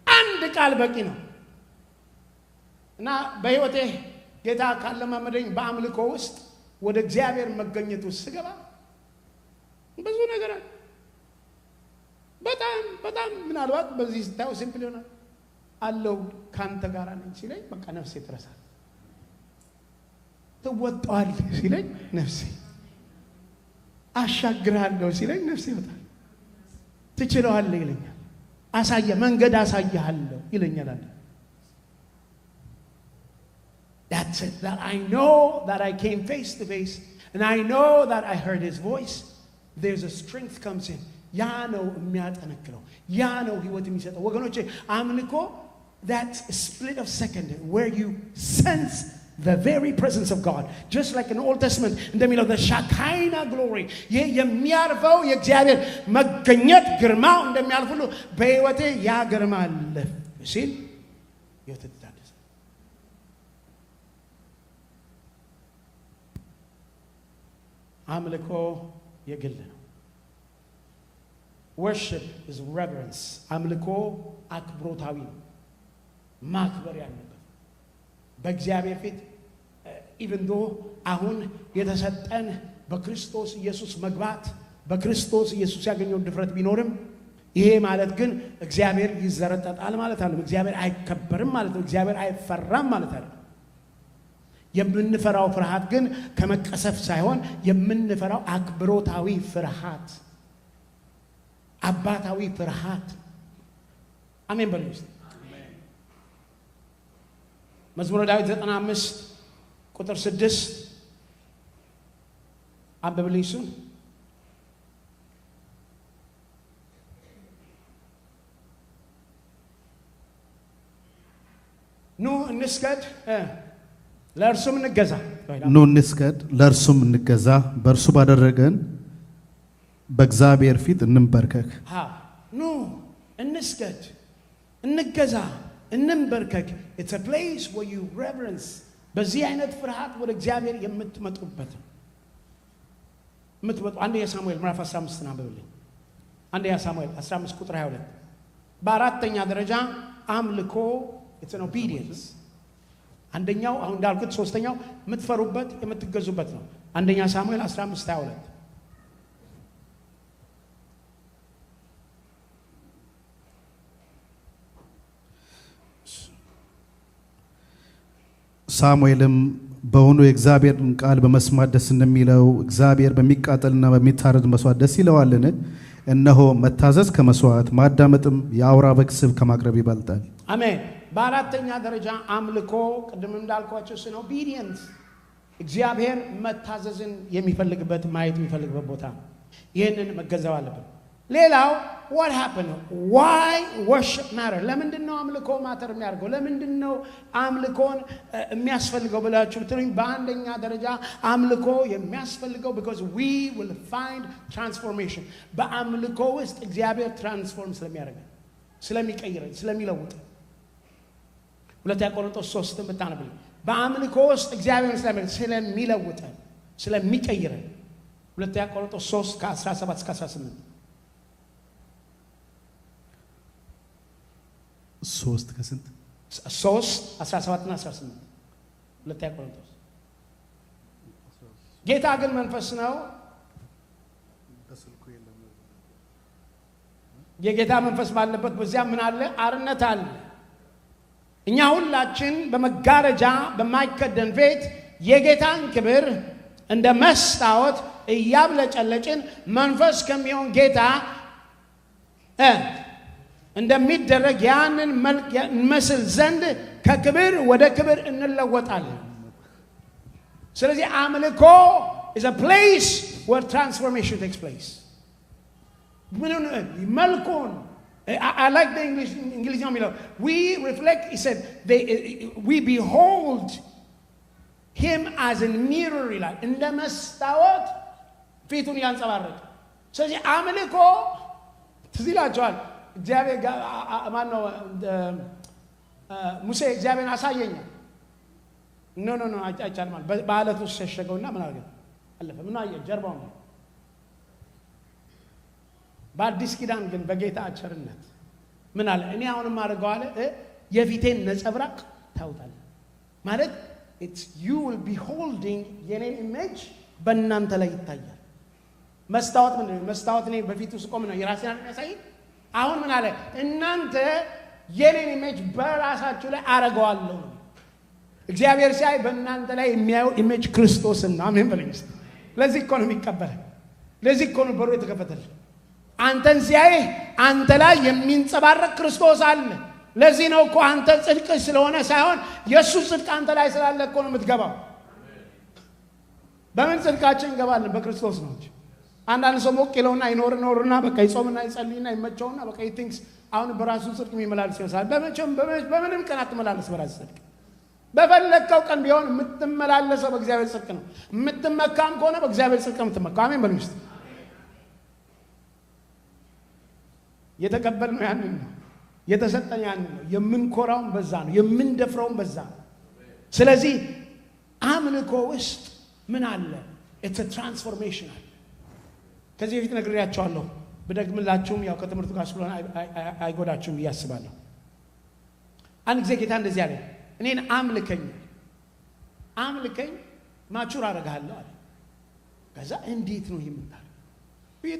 አንድ ቃል በቂ ነው እና በህይወቴ ጌታ ካለማመደኝ በአምልኮ ውስጥ ወደ እግዚአብሔር መገኘት ውስጥ ስገባ ብዙ ነገር አለ በጣም ምናልባት በዚህ ስታዩ ሲምፕል ይሆናል አለው ካንተ ጋር ነኝ ሲለኝ በቃ ነፍሴ ትረሳል ተወጣዋል ሲለኝ ነፍሴ አሻግራለሁ ሲለኝ ነፍሴ ይወጣል ትችለዋለህ ይለኛል መንገድ አሳያለሁ ይለኛል That's it that I know that I came face to face and I know that I heard his voice there's a strength comes in ያ ነው የሚያጠነክረው ያ ነው ህይወት የሚሰጠው ወገኖቼ አምልኮ that's a split of second where you sense the very presence of God just like in the Old Testament እንደሚለው the Shekinah glory የሚያርፈው የእግዚአብሔር መገኘት ግርማው እንደሚያልፍ ሁሉ በህይወቴ ያ ግርማ አለ ሲል የተታደሰ አምልኮ የግል ነው worship is reverence አምልኮ አክብሮታዊ ነው ማክበር ያለበት በእግዚአብሔር ፊት even though አሁን የተሰጠን በክርስቶስ ኢየሱስ መግባት በክርስቶስ ኢየሱስ ያገኘው ድፍረት ቢኖርም ይሄ ማለት ግን እግዚአብሔር ይዘረጠጣል ማለት አይደለም። እግዚአብሔር አይከበርም ማለት ነው። እግዚአብሔር አይፈራም ማለት አይደለም። የምንፈራው ፍርሃት ግን ከመቀሰፍ ሳይሆን የምንፈራው አክብሮታዊ ፍርሃት፣ አባታዊ ፍርሃት። አሜን በሉ። መዝሙረ ዳዊት 95 ቁጥር 6 አንብብልኝ እሱን። ኑ እንስገድ ለእርሱም እንገዛ። ኑ እንስገድ ለእርሱም እንገዛ፣ በእርሱ ባደረገን በእግዚአብሔር ፊት እንንበርከክ። ኑ እንስገድ፣ እንገዛ፣ እንንበርከክ። It's a place where you reverence። በዚህ አይነት ፍርሃት ወደ እግዚአብሔር የምትመጡበት አንደኛ ሳሙኤል ምዕራፍ 15 አንብብልኝ። አንደኛ ሳሙኤል 15 ቁጥር 22። በአራተኛ ደረጃ አምልኮ it's an obedience። አንደኛው አሁን እንዳልኩት ሶስተኛው የምትፈሩበት የምትገዙበት ነው። አንደኛ ሳሙኤል 15:22 ሳሙኤልም በውኑ የእግዚአብሔርን ቃል በመስማት ደስ እንደሚለው እግዚአብሔር በሚቃጠልና በሚታረድ መስዋዕት ደስ ይለዋልን? እነሆ መታዘዝ ከመስዋዕት ማዳመጥም የአውራ በግ ስብ ከማቅረብ ይበልጣል። አሜን። በአራተኛ ደረጃ አምልኮ ቅድም እንዳልኳቸው ስለ ኦቢዲየንስ እግዚአብሔር መታዘዝን የሚፈልግበት ማየት የሚፈልግበት ቦታ ነው። ይህንን መገንዘብ አለብን። ሌላው what happened? why worship matter? ለምንድን ነው አምልኮ ማተር የሚያደርገው? ለምንድን ነው አምልኮን የሚያስፈልገው ብላችሁ ብትሉኝ፣ በአንደኛ ደረጃ አምልኮ የሚያስፈልገው because we will find transformation። በአምልኮ ውስጥ እግዚአብሔር ትራንስፎርም ስለሚያደርገን፣ ስለሚቀይረን፣ ስለሚለውጥ ሁለተኛ ቆሮንቶስ 3 ብታነብልኝ በአምልኮ ውስጥ እግዚአብሔር ስለሚለውጠን፣ ስለሚቀይረን ሁለተኛ ቆሮንቶስ 3 ከ17 እስከ 18 3 ከስንት 3 17 እና 18 ሁለተኛ ቆሮንቶስ። ጌታ ግን መንፈስ ነው። የጌታ መንፈስ ባለበት በዚያ ምን አለ? አርነት አለ። እኛ ሁላችን በመጋረጃ በማይከደን ቤት የጌታን ክብር እንደ መስታወት እያብለጨለጭን መንፈስ ከሚሆን ጌታ እንደሚደረግ ያንን መልክ እንመስል ዘንድ ከክብር ወደ ክብር እንለወጣለን። ስለዚህ አምልኮ is a place where transformation takes place። መልኩን I like the English የሚለው we reflect, he said we behold him as a mirror ይላል፣ እንደ መስታወት ፊቱን ያንጸባረቅ። ስለዚህ አምልኮ ትዝ ይላችኋል እግዚአብሔር ማን ነው ሙሴ እግዚአብሔርን አሳየኛል። ኖ አይቻልም ማለት በአለት ውስጥ ሸሸገውና ምን አደረገ? አለፈ። ምን አየ? ጀርባውን። በአዲስ ኪዳን ግን በጌታ ቸርነት ምን አለ? እኔ አሁንም አድርገው አለ የፊቴን ነጸብራቅ ታውጣለህ ማለት it's you will be holding የኔን ኢሜጅ በእናንተ ላይ ይታያል። መስታወት ምንድን ነው? መስታወት እኔ በፊቱ ስቆም ነው የራሴን አይደል የሚያሳይ። አሁን ምን አለ? እናንተ የኔን ኢሜጅ በራሳችሁ ላይ አረጋዋለሁ። እግዚአብሔር ሲያይ በእናንተ ላይ የሚያየው ኢሜጅ ክርስቶስን ነው። አሜን በለኝ። ለዚህ እኮ ነው የሚቀበለው። ለዚህ እኮ ነው በሩ የተከፈተልህ። አንተን ሲያይ አንተ ላይ የሚንጸባረቅ ክርስቶስ አለ። ለዚህ ነው እኮ አንተ ጽድቅ ስለሆነ ሳይሆን የእሱ ጽድቅ አንተ ላይ ስላለ እኮ ነው የምትገባው። በምን ጽድቃችን እንገባለን? በክርስቶስ ነው እንጂ። አንዳንድ ሰው ሞቅ ይለውና ይኖርና በቃ ይጾምና ይጸልይና ይመቸውና በቃ ይቲንክስ አሁን በራሱ ጽድቅ የሚመላለስ ይመስላል። በምንም ቀን አትመላለስ በራሱ ጽድቅ። በፈለግከው ቀን ቢሆን የምትመላለሰው በእግዚአብሔር ጽድቅ ነው። የምትመካም ከሆነ በእግዚአብሔር ጽድቅ ነው የምትመካው። አሜን በሉ እስቲ። የተቀበልነው ያንን ነው፣ የተሰጠን ያንን ነው። የምንኮራውን በዛ ነው፣ የምንደፍረውን በዛ ነው። ስለዚህ አምልኮ ውስጥ ምን አለ? it's a transformation አለ። ከዚህ በፊት ነግሬያቸዋለሁ፣ ብደግምላችሁም ያው ከትምህርቱ ጋር ስለሆነ አይጎዳችሁም ብዬ አስባለሁ። አንድ ጊዜ ጌታ እንደዚህ አለ፣ እኔን አምልከኝ ማቹር አደርግሃለሁ አለ። ከዛ እንዴት ነው የምታደርገው?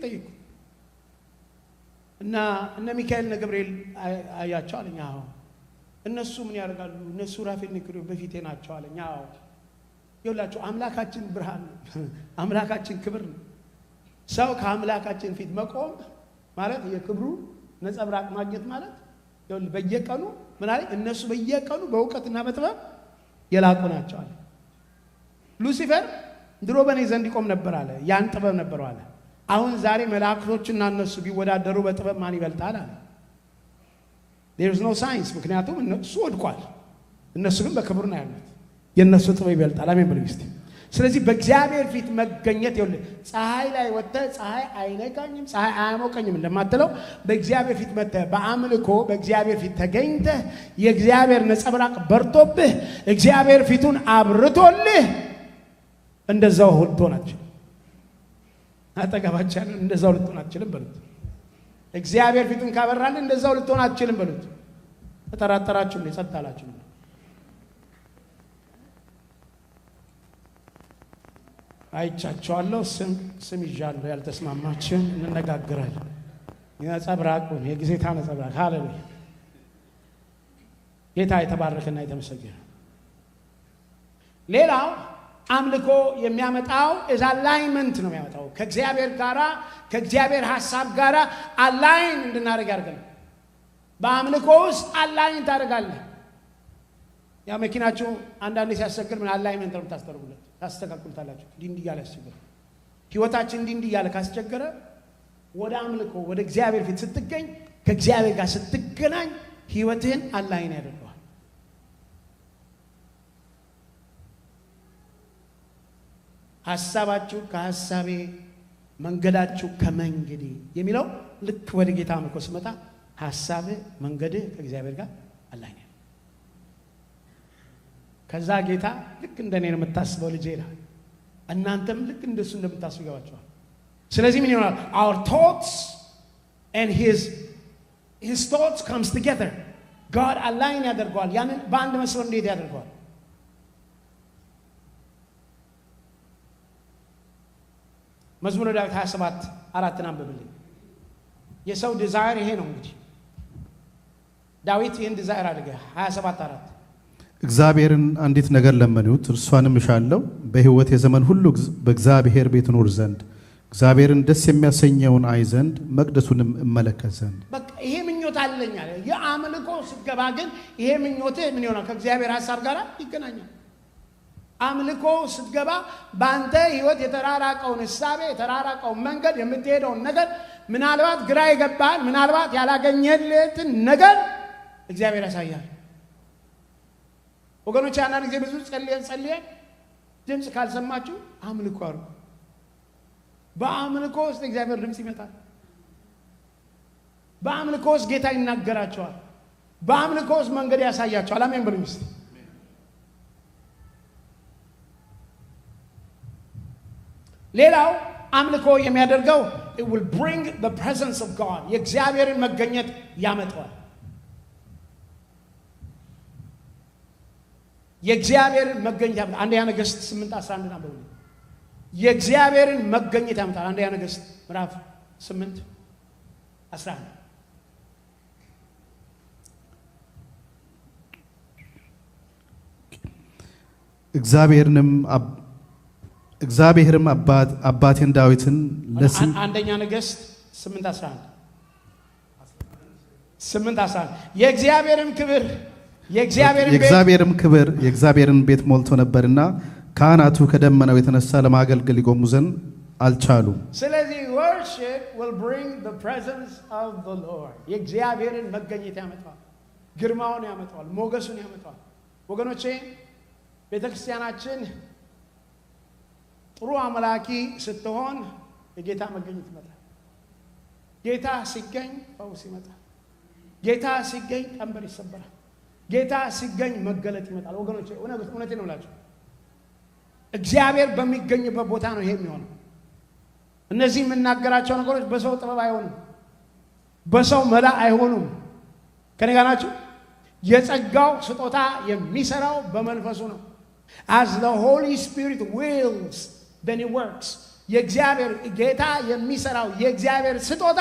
ጠይቁ እና እነ ሚካኤል እና ገብርኤል አያቸው አለኝ። አዎ እነሱ ምን ያደርጋሉ? እነሱ ሱራፌልና ኪሩቤል በፊቴ ናቸው አለኝ። አዎ ይኸውላችሁ አምላካችን ብርሃን ነው። አምላካችን ክብር ነው። ሰው ከአምላካችን ፊት መቆም ማለት የክብሩ ነጸብራቅ ማግኘት ማለት ይኸውልህ በየቀኑ ምን አለ? እነሱ በየቀኑ በእውቀትና በጥበብ የላቁ ናቸው አለ። ሉሲፈር ድሮ በእኔ ዘንድ ይቆም ነበር አለ፣ ያን ጥበብ ነበር አለ። አሁን ዛሬ መላእክቶችና እነሱ ቢወዳደሩ በጥበብ ማን ይበልጣል አለ። there is no science ምክንያቱም እነሱ ወድቋል፣ እነሱ ግን በክብር ነው ያሉት። የነሱ ጥበብ ይበልጣል። አሜን በሉ እስቲ። ስለዚህ በእግዚአብሔር ፊት መገኘት ይኸውልህ ፀሐይ ላይ ወጥተህ ፀሐይ አይነካኝም ፀሐይ አያሞቀኝም እንደማትለው በእግዚአብሔር ፊት መጥተህ በአምልኮ በእግዚአብሔር ፊት ተገኝተህ የእግዚአብሔር ነጸብራቅ በርቶብህ እግዚአብሔር ፊቱን አብርቶልህ እንደዛው ልትሆን አትችልም። አጠገባችን እንደዛው ልትሆን አትችልም በሉት። እግዚአብሔር ፊቱን ካበራልህ እንደዛው ልትሆን አትችልም በሉት። ተጠራጠራችሁ ነው ጸጥታላችሁ ነው። አይቻቸዋለሁ ስም ይዣለሁ ያልተስማማችን እንነጋገራለን። ነጸብራቁን የጌታ ነጸብራቅ ሃሌሉያ። ጌታ የተባረከና የተመሰገነ። ሌላው አምልኮ የሚያመጣው እዛ አላይንመንት ነው የሚያመጣው። ከእግዚአብሔር ጋራ ከእግዚአብሔር ሐሳብ ጋራ አላይን እንድናደርግ ያደርጋል። በአምልኮ ውስጥ አላይን ታደርጋለህ። ያ መኪናችሁ አንዳንዴ ሲያስቸግር ምን አላይንመንት ነው የምታስተርጉለት ታስተካክሉታላችሁ። እንዲህ እያለ ያስቸግር ህይወታችን እንዲህ እያለ ካስቸገረ ወደ አምልኮ ወደ እግዚአብሔር ፊት ስትገኝ ከእግዚአብሔር ጋር ስትገናኝ ህይወትህን አላይን ያደርገዋል። ሐሳባችሁ ከሐሳቤ መንገዳችሁ ከመንገዴ የሚለው ልክ ወደ ጌታ አምልኮ ስመጣ ሐሳብህ መንገድህ ከእግዚአብሔር ጋር አላይን። ከዛ ጌታ ልክ እንደኔ ነው የምታስበው ልጄ ይላል። እናንተም ልክ እንደሱ እንደምታስቡ ይገባችኋል። ስለዚህ ምን ይሆናል? our thoughts and his thoughts comes together. God align ያደርገዋል። ያንን በአንድ መስመር እንዴት ያደርገዋል? መዝሙረ ዳዊት 27:4 አንብብልኝ። የሰው ዲዛይር ይሄ ነው እንግዲህ ዳዊት ይህን ዲዛይር አድርገ 27:4 እግዚአብሔርን አንዲት ነገር ለመኑት እርሷንም እሻለሁ በሕይወት የዘመን ሁሉ በእግዚአብሔር ቤት ኖር ዘንድ እግዚአብሔርን ደስ የሚያሰኘውን አይ ዘንድ መቅደሱንም እመለከት ዘንድ። በቃ ይሄ ምኞት አለኝ አለ። የአምልኮ ስትገባ ግን ይሄ ምኞትህ ምን ይሆናል? ከእግዚአብሔር ሐሳብ ጋር ይገናኛል። አምልኮ ስትገባ በአንተ ህይወት የተራራቀውን እሳቤ የተራራቀውን መንገድ የምትሄደውን ነገር ምናልባት ግራ ይገባል፣ ምናልባት ያላገኘለትን ነገር እግዚአብሔር ያሳያል። ወገኖች አንዳንድ ጊዜ ብዙ ጸልየን ድምፅ ካልሰማችሁ አምልኮ አሉ። በአምልኮ ውስጥ እግዚአብሔር ድምፅ ይመጣል። በአምልኮ ውስጥ ጌታ ይናገራቸዋል። በአምልኮ ውስጥ መንገድ ያሳያቸዋል። አሜን በሉኝ እስቲ። ሌላው አምልኮ የሚያደርገው it will bring the presence of God የእግዚአብሔርን መገኘት ያመጣዋል። የእግዚአብሔርን መገኘት ያመጣል። አንደኛ ነገሥት 8:11 አንብቡ። የእግዚአብሔርን መገኘት ያመጣል። አንደኛ ነገሥት ምዕራፍ 8:11 እግዚአብሔርም አባቴን ዳዊትን አንደኛ ነገሥት 8:11 የእግዚአብሔርም ክብር የእግዚአብሔርን ቤት ሞልቶ ነበርና ካህናቱ ከደመናው የተነሳ ለማገልገል ይቆሙ ዘንድ አልቻሉም። ስለዚህ worship will bring the presence of the Lord የእግዚአብሔርን መገኘት ያመጣዋል፣ ግርማውን ያመጣዋል፣ ሞገሱን ያመጣዋል። ወገኖቼ ቤተክርስቲያናችን ጥሩ አምላኪ ስትሆን የጌታ መገኘት ይመጣል። ጌታ ሲገኝ ፈውስ ይመጣል። ጌታ ሲገኝ ቀንበር ይሰበራል። ጌታ ሲገኝ መገለጥ ይመጣል። ወገኖቼ እውነቴን ነው እላችሁ፣ እግዚአብሔር በሚገኝበት ቦታ ነው ይሄ የሚሆነው። እነዚህ የምናገራቸው ነገሮች በሰው ጥበብ አይሆኑም፣ በሰው መላ አይሆኑም። ከኔ ጋር ናችሁ? የጸጋው ስጦታ የሚሰራው በመንፈሱ ነው። as the Holy Spirit wills then it works የእግዚአብሔር ጌታ የሚሰራው የእግዚአብሔር ስጦታ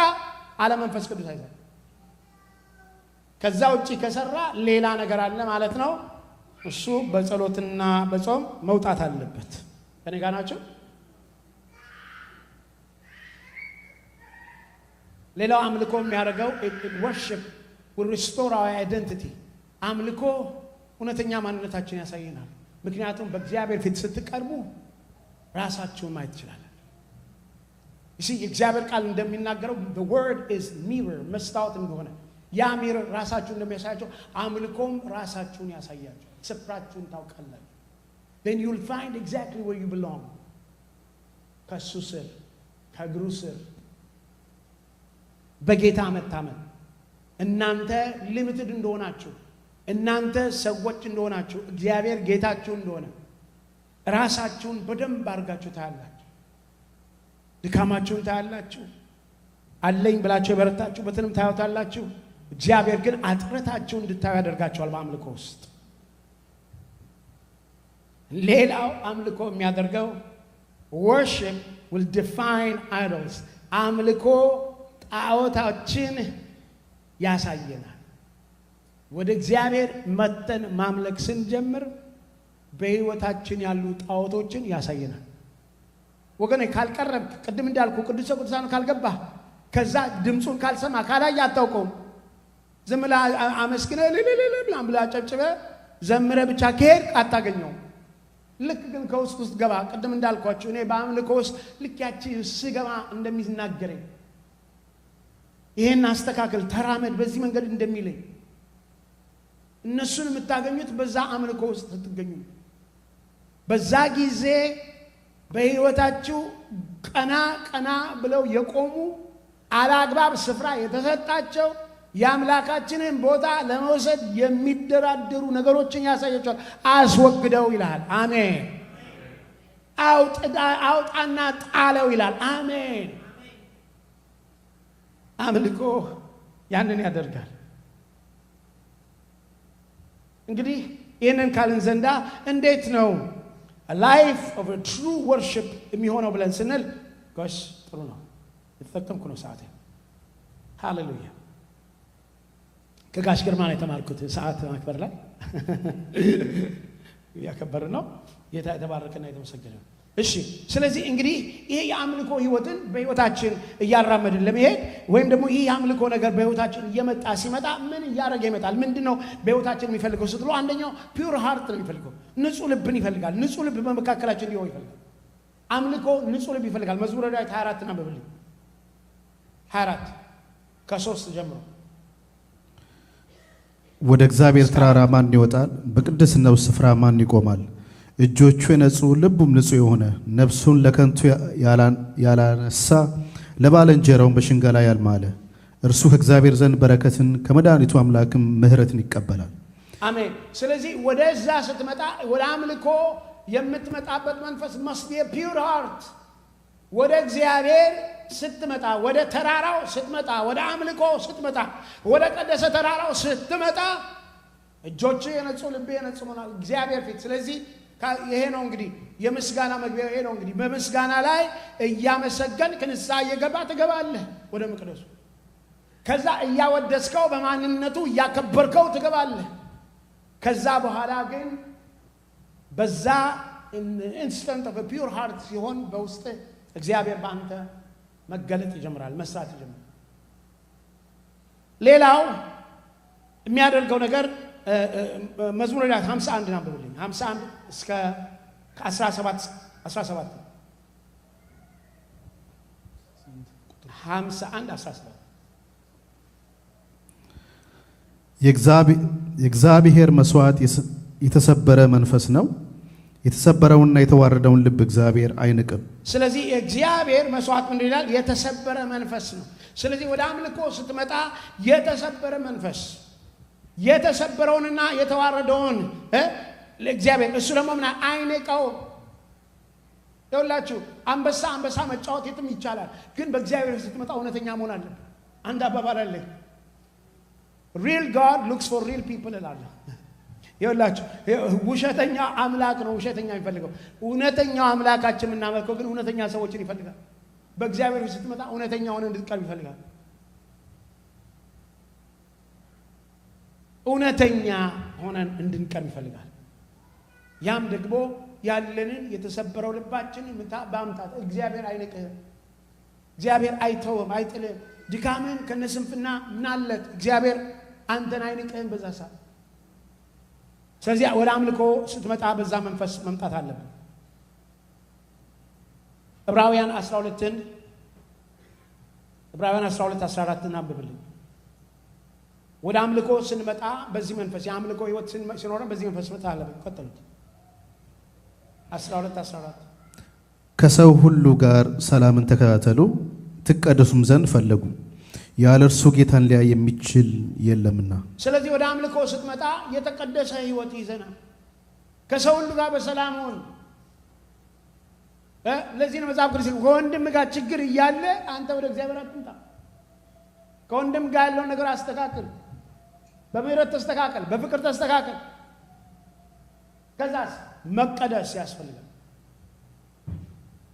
አለ መንፈስ ቅዱስ አይሰራ። ከዛ ውጪ ከሰራ ሌላ ነገር አለ ማለት ነው። እሱ በጸሎትና በጾም መውጣት አለበት። ከኔ ጋር ናችሁ? ሌላው አምልኮ የሚያደርገው worship will restore our identity። አምልኮ እውነተኛ ማንነታችን ያሳየናል። ምክንያቱም በእግዚአብሔር ፊት ስትቀርቡ ራሳችሁን ማየት ይችላል። እሺ የእግዚአብሔር ቃል እንደሚናገረው the word is mirror መስታወት እንደሆነ ያ mirror ራሳችሁን እንደሚያሳያችሁ አምልኮም ራሳችሁን ያሳያችሁ። ስፍራችሁን ታውቃላችሁ። then you will find exactly where you belong። ከሱ ስር ከእግሩ ስር በጌታ መታመን እናንተ ሊሚትድ እንደሆናችሁ እናንተ ሰዎች እንደሆናችሁ እግዚአብሔር ጌታችሁ እንደሆነ ራሳችሁን በደንብ አድርጋችሁ ታያላችሁ። ድካማችሁን ታያላችሁ። አለኝ ብላችሁ የበረታችሁበትንም ታዩታላችሁ። እግዚአብሔር ግን አጥረታችሁን እንድታዩ ያደርጋችኋል በአምልኮ ውስጥ። ሌላው አምልኮ የሚያደርገው worship will define idols። አምልኮ ጣዖታችን ያሳየናል። ወደ እግዚአብሔር መተን ማምለክ ስንጀምር በህይወታችን ያሉ ጣዖቶችን ያሳየናል። ወገኔ ካልቀረብክ ቅድም እንዳልኩ ቅዱስ ቅዱሳን ካልገባ ከዛ ድምጹን ካልሰማ ካላየ አታውቀውም። ዝም ብለህ አመስግነህ ለለለለ ብላ ጨብጭበ ዘምረ ብቻ ከሄድ አታገኘውም። ልክ ግን ከውስጥ ገባ ቅድም እንዳልኳችሁ እኔ በአምልኮ ውስጥ ልክ ያቺ ስገባ እንደሚናገረኝ ይሄን አስተካክል ተራመድ በዚህ መንገድ እንደሚለኝ እነሱን የምታገኙት በዛ አምልኮ ውስጥ ስትገኙ በዛ ጊዜ በህይወታችሁ ቀና ብለው የቆሙ አላግባብ ስፍራ የተሰጣቸው የአምላካችንን ቦታ ለመውሰድ የሚደራደሩ ነገሮችን ያሳያቸዋል። አስወግደው ይላል። አሜን። አውጣና ጣለው ይላል። አሜን። አምልኮ ያንን ያደርጋል። እንግዲህ ይህንን ካልን ዘንዳ እንዴት ነው ላይፍ ኦፍ ትሩ ወርሺፕ የሚሆነው ብለን ስንል ጎሽ ጥሩ ነው የተጠቀምኩ ነው ሰዓቴ። ሃሌሉያ። ከጋሽ ግርማ ነው የተማርኩት ሰዓት ማክበር ላይ ያከበር ነው። ጌታ የተባረከና የተመሰገነ። እሺ ስለዚህ እንግዲህ ይሄ የአምልኮ ህይወትን በህይወታችን እያራመድን ለመሄድ ወይም ደግሞ ይሄ የአምልኮ ነገር በህይወታችን እየመጣ ሲመጣ ምን እያደረገ ይመጣል? ምንድነው በህይወታችን የሚፈልገው ስትሉ አንደኛው ፒውር ሃርት ነው የሚፈልገው። ንጹህ ልብን ይፈልጋል። ንጹህ ልብ በመካከላችን ሊሆን ይፈልጋል። አምልኮ ንጹህ ልብ ይፈልጋል። መዝሙረ ዳዊት 24 እና በብሉይ 24 ከ3 ጀምሮ ወደ እግዚአብሔር ተራራ ማን ይወጣል? በቅድስናው ስፍራ ማን ይቆማል? እጆቹ የነጹ ልቡም ንጹህ የሆነ ነፍሱን ለከንቱ ያላነሳ ለባልንጀራውን በሽንገላ ያልማለ እርሱ ከእግዚአብሔር ዘንድ በረከትን ከመድኃኒቱ አምላክም ምሕረትን ይቀበላል። አሜን። ስለዚህ ወደዛ ስትመጣ ወደ አምልኮ የምትመጣበት መንፈስ must be a pure heart። ወደ እግዚአብሔር ስትመጣ ወደ ተራራው ስትመጣ ወደ አምልኮ ስትመጣ ወደ ቀደሰ ተራራው ስትመጣ እጆቹ የነጹ ልብ የነጹ ሆናል እግዚአብሔር ፊት። ስለዚህ ይሄ ነው እንግዲህ የምስጋና መግቢያው። ይሄ ነው እንግዲህ በምስጋና ላይ እያመሰገን ክንሳ እየገባ ትገባለህ ወደ መቅደሱ። ከዛ እያወደስከው በማንነቱ እያከበርከው ትገባለህ። ከዛ በኋላ ግን በዛ ኢንስታንት ኦፍ ፒውር ሃርት ሲሆን በውስጥ እግዚአብሔር በአንተ መገለጥ ይጀምራል፣ መስራት ይጀምራል። ሌላው የሚያደርገው ነገር መዝሙረ ዳዊት 51 አንብቡልኝ። 51 እስከ 17 51 17 የእግዚአብሔር መስዋዕት የተሰበረ መንፈስ ነው፣ የተሰበረውንና የተዋረደውን ልብ እግዚአብሔር አይንቅም። ስለዚህ የእግዚአብሔር መስዋዕት ምን ይላል? የተሰበረ መንፈስ ነው። ስለዚህ ወደ አምልኮ ስትመጣ የተሰበረ መንፈስ የተሰበረውንና የተዋረደውን ለእግዚአብሔር እሱ ደግሞ ምን አይንቀውም። ይኸውላችሁ አንበሳ መጫወት የትም ይቻላል፣ ግን በእግዚአብሔር ስትመጣ እውነተኛ መሆን አለብን። አንድ አባባል አለ፣ real God looks for real people እላለሁ። ይኸውላችሁ ውሸተኛ አምላክ ነው ውሸተኛ የሚፈልገው። እውነተኛው አምላካችን የምናመልከው ግን እውነተኛ ሰዎችን ይፈልጋል። በእግዚአብሔር ፊት ስትመጣ እውነተኛ ሆነ እንድትቀርብ ይፈልጋል። እውነተኛ ሆነን እንድንቀርብ ይፈልጋል። ያም ደግሞ ያለንን የተሰበረው ልባችን በአምጣት እግዚአብሔር አይንቅህም፣ እግዚአብሔር አይተውም፣ አይጥልህም። ድካምን ከነስንፍና ምናለት እግዚአብሔር አንተን አይንቅህም በዛ ሰዓት። ስለዚህ ወደ አምልኮ ስትመጣ በዛ መንፈስ መምጣት አለብን። ዕብራውያን 12:14 እናንብብልን። ወደ አምልኮ ስንመጣ በዚህ መንፈስ የአምልኮ ህይወት ሲኖረን በዚህ መንፈስ መጣ አለብን። ቀጥሉት። 12:14 ከሰው ሁሉ ጋር ሰላምን ተከታተሉ፣ ትቀደሱም ዘንድ ፈልጉ፣ ያለ እርሱ ጌታን ሊያይ የሚችል የለምና። ስለዚህ ወደ አምልኮ ስትመጣ የተቀደሰ ህይወት ይዘና ከሰው ሁሉ ጋር በሰላም ሆን። ለዚህ ነው መጽሐፍ ቅዱስ ከወንድም ጋር ችግር እያለ አንተ ወደ እግዚአብሔር አትምጣ። ከወንድም ጋር ያለውን ነገር አስተካክል፣ በምህረት ተስተካከል፣ በፍቅር ተስተካከል። ከዛስ መቀደስ ያስፈልጋል።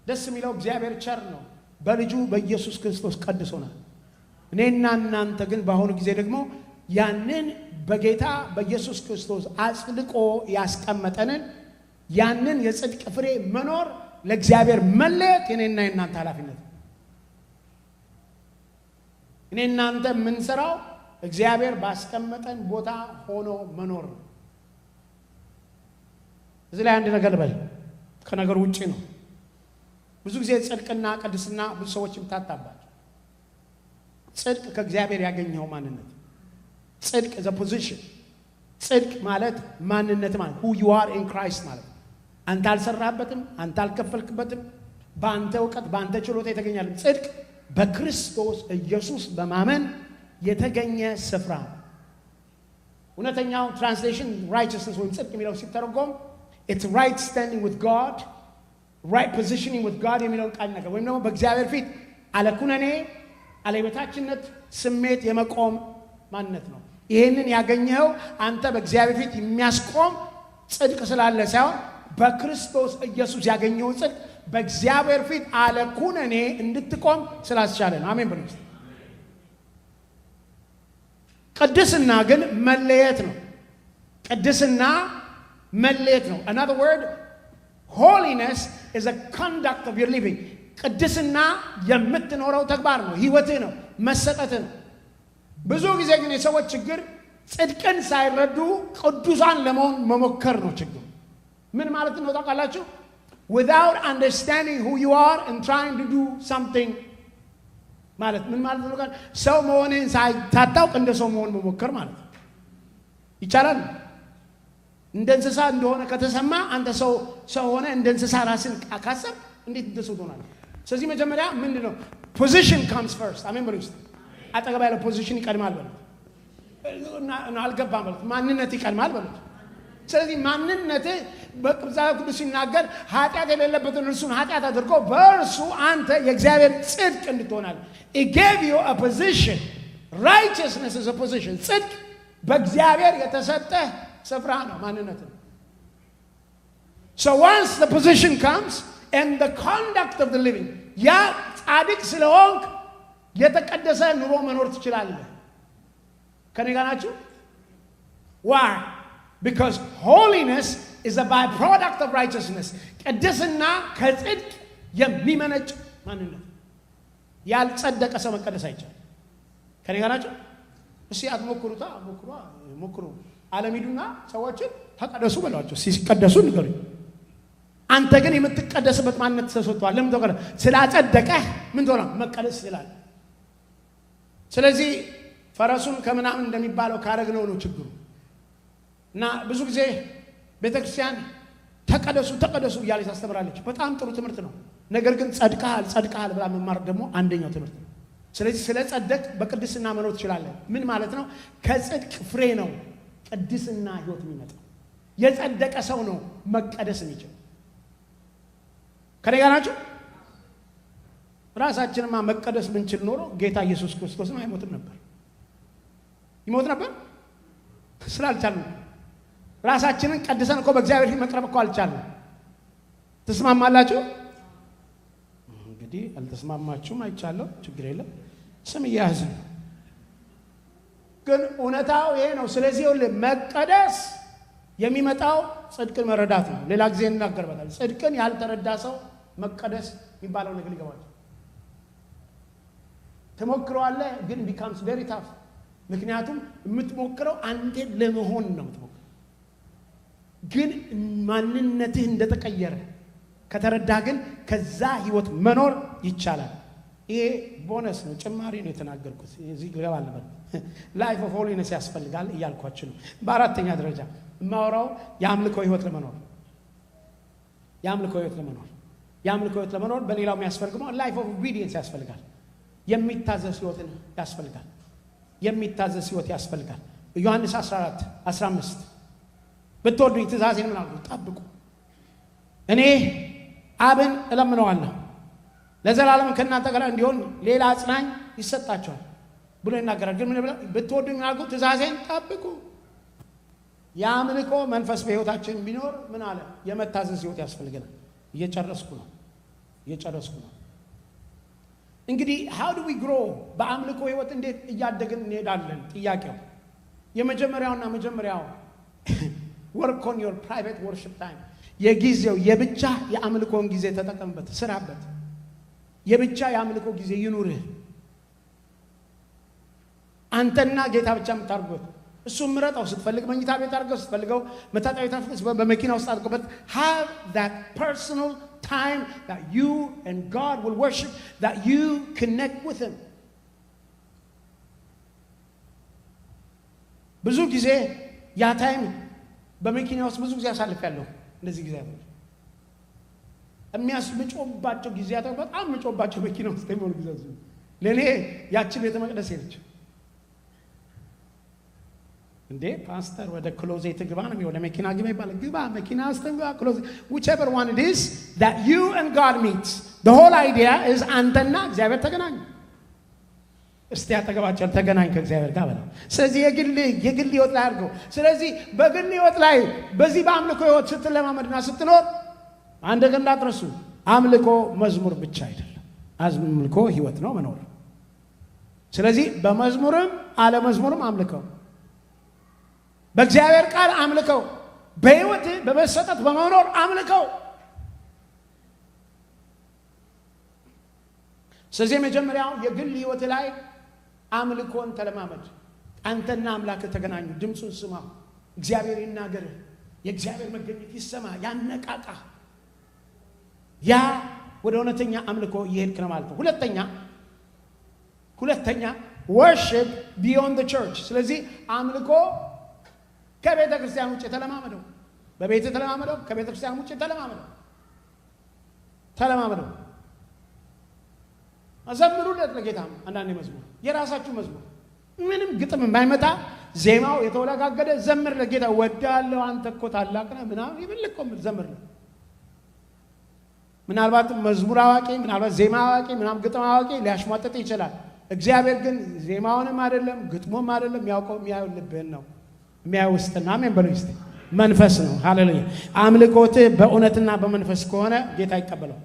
ደስ የሚለው እግዚአብሔር ቸር ነው፣ በልጁ በኢየሱስ ክርስቶስ ቀድሶናል። እኔና እናንተ ግን በአሁኑ ጊዜ ደግሞ ያንን በጌታ በኢየሱስ ክርስቶስ አጽድቆ ያስቀመጠንን ያንን የጽድቅ ፍሬ መኖር ለእግዚአብሔር መለየት የኔና የናንተ ኃላፊነት ነው። እኔ እናንተ የምንሰራው እግዚአብሔር ባስቀመጠን ቦታ ሆኖ መኖር ነው። እዚህ ላይ አንድ ነገር ልበል፣ ከነገር ውጪ ነው። ብዙ ጊዜ ጽድቅና ቅድስና ብዙ ሰዎች ይምታታባቸው። ጽድቅ ከእግዚአብሔር ያገኘው ማንነት፣ ጽድቅ is a position። ጽድቅ ማለት ማንነት ማለት who you are in Christ ማለት አንተ አልሰራህበትም፣ አንተ አልከፈልክበትም፣ በአንተ እውቀት በአንተ ችሎታ የተገኛል። ጽድቅ በክርስቶስ ኢየሱስ በማመን የተገኘ ስፍራ። እውነተኛው ትራንስሌሽን righteousness ወይም ጽድቅ የሚለው ሲተረጎም it's right standing with God, right positioning with God የሚለውን ቃል ነገር ወይም ደግሞ በእግዚአብሔር ፊት አለኩነኔ አለበታችነት ስሜት የመቆም ማንነት ነው። ይሄንን ያገኘው አንተ በእግዚአብሔር ፊት የሚያስቆም ጽድቅ ስላለ ሳይሆን በክርስቶስ ኢየሱስ ያገኘው ጽድቅ በእግዚአብሔር ፊት አለኩነኔ እንድትቆም ስላስቻለ ነው። አሜን በሉ። ቅድስና ግን መለየት ነው። ቅድስና መለየት ነው። Another word, holiness is a conduct of your living. ቅድስና የምትኖረው ተግባር ነው፣ ህይወትህ ነው፣ መሰጠትህ ነው። ብዙ ጊዜ ግን የሰዎች ችግር ጽድቅን ሳይረዱ ቅዱሳን ለመሆን መሞከር ነው ችግሩ። ምን ማለት ነው ታውቃላችሁ? Without understanding who you are and trying to do something ማለት ምን ማለት ነው? ሰው መሆንህን ሳታውቅ እንደ ሰው መሆን መሞከር ማለት ነው። ይቻላል? እንደ እንስሳ እንደሆነ ከተሰማ አንተ ሰው ሆነ እንደ እንስሳ ራስን ካሰብ እንዴት እንደሰው ትሆናለህ? ስለዚህ መጀመሪያ ምንድነው? position comes first። አሜን በሉ። አጠገብ ያለው position ይቀድማል በሉ። አልገባም በሉ። ማንነት ይቀድማል በሉ። ስለዚህ ማንነት በመጽሐፍ ቅዱስ ሲናገር ኃጢአት የሌለበትን እርሱን ኃጢአት አድርጎ በእርሱ አንተ የእግዚአብሔር ጽድቅ እንድትሆናለህ። it gave you a position. righteousness is a position። ጽድቅ በእግዚአብሔር የተሰጠ ስፍራ ነው፣ ማንነት ነው። so once the position comes and the conduct of the living ያ ጻድቅ ስለሆንክ የተቀደሰ ኑሮ መኖር ትችላለህ። ከኔ ጋር ናችሁ? why? because holiness is a byproduct of righteousness። ቅድስና ከጽድቅ የሚመነጭ ማንነት። ያልጸደቀ ሰው መቀደስ አይቻልም። ከኔ ጋር ናችሁ? እስኪ አትሞክሩታ፣ ሞክሩ። ዓለም ሂዱና ሰዎችን ተቀደሱ በሏቸው። ሲቀደሱ ንገሩኝ። አንተ ግን የምትቀደስበት ማንነት ተሰጥቷል። ለምን ተቀደስ? ስላጸደቀህ ምን ተሆነ? መቀደስ ይላል። ስለዚህ ፈረሱን ከምናምን እንደሚባለው ካረግነው ነው ችግሩ። እና ብዙ ጊዜ ቤተክርስቲያን ተቀደሱ እያለች ታስተምራለች። በጣም ጥሩ ትምህርት ነው። ነገር ግን ጸድቀሃል ብላ መማር ደግሞ አንደኛው ትምህርት ነው። ስለዚህ ስለ ጸደቅ በቅድስና መኖር ትችላለህ። ምን ማለት ነው? ከጽድቅ ፍሬ ነው ቅድስና ህይወት የሚመጣው። የጸደቀ ሰው ነው መቀደስ የሚችል። ከኔ ጋር ናችሁ? ራሳችንማ መቀደስ ብንችል ኖሮ ጌታ ኢየሱስ ክርስቶስም አይሞትም ነበር። ይሞት ነበር ስላልቻልን። ራሳችንን ቀድሰን እኮ በእግዚአብሔር ፊት መቅረብ እኮ አልቻልንም። ተስማማላችሁ? እንግዲህ አልተስማማችሁም፣ አይቻለሁ፣ ችግር የለም፣ ስም እያያዝን ግን እውነታው ይሄ ነው። ስለዚህ መቀደስ የሚመጣው ጽድቅን መረዳት ነው። ሌላ ጊዜ እናገርበታል። ጽድቅን ያልተረዳ ሰው መቀደስ የሚባለው ነገር ሊገባል። ትሞክረዋለህ ግን becomes very tough። ምክንያቱም የምትሞክረው አንተ ለመሆን ነው የምትሞክረው። ግን ማንነትህ እንደተቀየረ ከተረዳ ግን ከዛ ህይወት መኖር ይቻላል። ይሄ ቦነስ ነው፣ ጭማሪ ነው የተናገርኩት። እዚህ ገባል ነበር። ላይፍ ኦፍ ሆሊነስ ያስፈልጋል እያልኳችሁ ነው። በአራተኛ ደረጃ የማወራው የአምልኮ ህይወት ለመኖር የአምልኮ ህይወት ለመኖር በሌላው የሚያስፈልገው ላይፍ ኦፍ ኦቢዲየንስ ያስፈልጋል። የሚታዘዝ ህይወት ያስፈልጋል። ዮሐንስ 14:15 ብትወዱኝ ትእዛዜን ምን አድርጉ? ጠብቁ። እኔ አብን እለምነዋለሁ ለዘላለም ከእናንተ ጋር እንዲሆን ሌላ አጽናኝ ይሰጣቸዋል ብሎ ይናገራል። ግን ምን ብትወዱኝ ምን አድርጉ? ትእዛዜን ጠብቁ። የአምልኮ መንፈስ በህይወታችን ቢኖር ምን አለ? የመታዘዝ ህይወት ያስፈልገናል። እየጨረስኩ ነው። እንግዲህ how do we grow? በአምልኮ ህይወት እንዴት እያደግን እንሄዳለን? ጥያቄው የመጀመሪያው work on your private worship time። የጊዜው የብቻ የአምልኮን ጊዜ ተጠቀምበት፣ ስራበት። የብቻ የአምልኮ ጊዜ ይኑርህ። አንተና ጌታ ብቻ የምታርጉት እሱም ምረጣው። ስትፈልግ መኝታ ቤት አድርገው፣ ስትፈልገው መታጠቢያ ቤት አድርገው፣ በመኪና ውስጥ አድርገው። have that personal time that you and God will worship, that you connect with him. ብዙ ጊዜ ያ ታይም በመኪና ውስጥ ብዙ ጊዜ አሳልፌያለሁ። እንደዚህ ጊዜ የሚያስምጮባቸው ጊዜያት በጣም ምጮባቸው መኪና ውስጥ የሚሆኑ ጊዜ ለኔ ያቺ ቤተ መቅደስ ነች። እንዴ ፓስተር ወደ ክሎዜት ግባ ነው ወደ መኪና ግባ ይባላል። ግባ መኪና ውስጥ ግባ ክሎዜት whichever one it is that you and God meet. The whole idea is አንተና እግዚአብሔር ተገናኙ። እስቲ አጠገባቸው ተገናኝ ከእግዚአብሔር ጋር በለው። ስለዚህ የግል ህይወት ላይ አድርገው። ስለዚህ በግል ህይወት ላይ በዚህ በአምልኮ ህይወት ስትለማመድና ስትኖር አንድ ቀን እንዳትረሱ፣ አምልኮ መዝሙር ብቻ አይደለም። አምልኮ ህይወት ነው መኖር። ስለዚህ በመዝሙርም አለመዝሙርም አምልከው፣ በእግዚአብሔር ቃል አምልከው፣ በህይወት በመሰጠት በመኖር አምልከው። ስለዚህ መጀመሪያው የግል ህይወት ላይ አምልኮን ተለማመድ። አንተና አምላክ ተገናኙ። ድምጹን ስማ። እግዚአብሔር ይናገር። የእግዚአብሔር መገኘት ይሰማ፣ ያነቃቃ። ያ ወደ እውነተኛ አምልኮ ይሄድክ ነው ማለት ነው። ሁለተኛ worship beyond the church። ስለዚህ አምልኮ ከቤተ ክርስቲያን ውጭ ተለማመደው። በቤተ ተለማመደው፣ ከቤተ ክርስቲያን ውጭ ተለማመደው። አዘምሩለት ለጌታ። አንዳንዴ መዝሙር የራሳችሁ መዝሙር ምንም ግጥም የማይመጣ ዜማው የተወለጋገደ ዘምር ለጌታ። ወዳለው አንተ እኮ ታላቅ ነህ ምናምን ይብልከው ዘምርለት። ምናልባት መዝሙር አዋቂ፣ ምናልባት ዜማ አዋቂ፣ ምናምን ግጥም አዋቂ ሊያሽሟጥጥ ይችላል። እግዚአብሔር ግን ዜማውንም አይደለም ግጥሙም አይደለም የሚያውቀው፣ የሚያየው ልብህን ነው፣ የሚያየው ውስጥና አሜን በሉ እስቲ። መንፈስ ነው። ሃሌሉያ። አምልኮትህ በእውነትና በመንፈስ ከሆነ ጌታ ይቀበለው።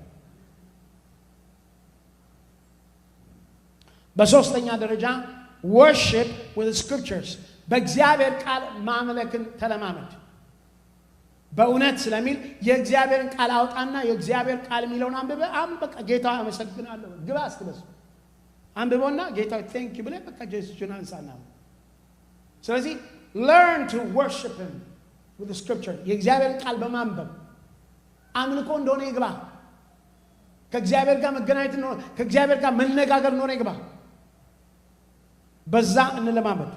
በሶስተኛ ደረጃ worship with scriptures። በእግዚአብሔር ቃል ማምለክን ተለማመድ። በእውነት ስለሚል የእግዚአብሔርን ቃል አውጣና የእግዚአብሔር ቃል የሚለውን አንብበህ በቃ ጌታ አመሰግናለሁ ግባ አስበስ አንብበውና ጌታ thank you ብለህ በቃ ጀስቹን አንሳና። ስለዚህ learn to worship him with the scripture። የእግዚአብሔርን ቃል በማንበብ አምልኮ እንደሆነ ይግባ። ከእግዚአብሔር ጋር መገናኘት ነው፣ ከእግዚአብሔር ጋር መነጋገር እንደሆነ ይግባ። በዛ እንለማመድ።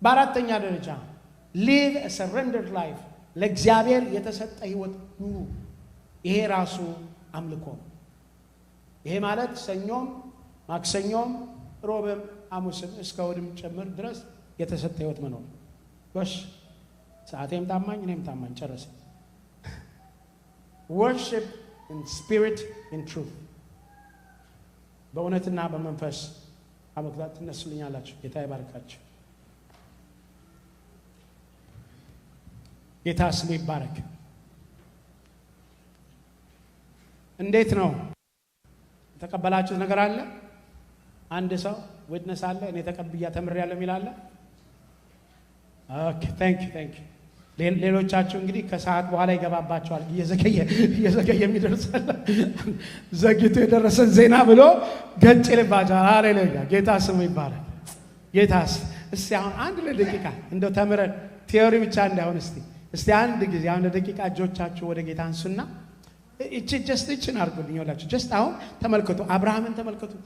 በአራተኛ ደረጃ live a surrendered life። ለእግዚአብሔር የተሰጠ ህይወት ኑሩ። ይሄ ራሱ አምልኮ ነው። ይሄ ማለት ሰኞም ማክሰኞም ሮብም ሐሙስም እስከ እሑድም ጭምር ድረስ የተሰጠ ህይወት መኖር። ጎሽ ሰዓቴም ታማኝ እኔም ታማኝ ጨረሰ። worship in spirit in truth። በእውነትና በመንፈስ አመክታት ትነሱልኛላችሁ። ጌታ ይባርካችሁ። ጌታ ስሙ ይባረክ። እንዴት ነው ተቀበላችሁት ነገር አለ? አንድ ሰው ዊትነስ አለ? እኔ ተቀብያ ተምሬያለሁ የሚል አለ? ኦኬ ታንክ ዩ። ሌሎቻችሁ እንግዲህ ከሰዓት በኋላ ይገባባቸዋል። እየዘገየ የሚደርሳል ዘግይቶ የደረሰን ዜና ብሎ ገጭ ልባቸዋል። ሃሌሉያ ጌታ ስሙ ይባረክ። ጌታስ እስቲ አሁን አንድ ለደቂቃ እንደው ተምረን ቲዮሪ ብቻ እንዳይሆን እስቲ አንድ ጊዜ አሁን ለደቂቃ እጆቻችሁ ወደ ጌታ አንሱና እቺ ጀስት እቺን አርጉልኝ። ይኸውላችሁ ጀስት አሁን ተመልከቱ፣ አብርሃምን ተመልከቱት።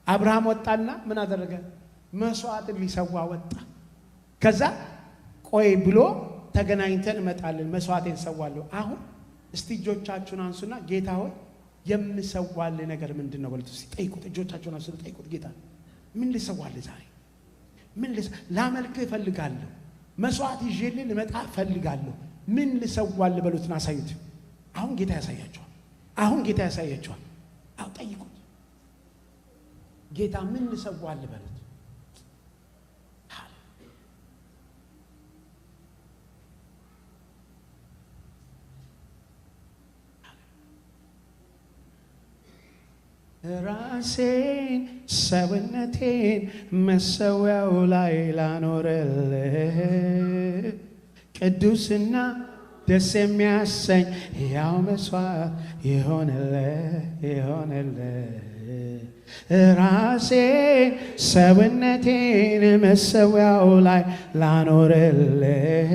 አብርሃም ወጣና ምን አደረገ? መስዋዕትን ሊሰዋ ወጣ። ከዛ ቆይ ብሎ ተገናኝተን እመጣለን መስዋዕቴን ሰዋለሁ። አሁን እስቲ እጆቻችሁን አንሱና ጌታ ሆይ የምሰዋልህ ነገር ምንድነው በሉት። እስቲ ጠይቁት። እጆቻችሁን አንሱና ጠይቁት። ጌታ ምን ልሰዋልህ ዛሬ? ላመልክህ እፈልጋለሁ። መስዋዕት ይዤልህ ልመጣ እፈልጋለሁ። ምን ልሰዋልህ በሉትና አሳዩት። አሁን ጌታ ያሳያቸዋል። አው ጠይቁት። ጌታ ምን ልሰዋልህ በሉት። ራሴን ሰውነቴን መሰዊያው ላይ ላኖርልህ ቅዱስና ደስ የሚያሰኝ ያው መስዋዕት ይሆንልህ ራሴን ሰውነቴን መሰዊያው ላይ ላኖርልህ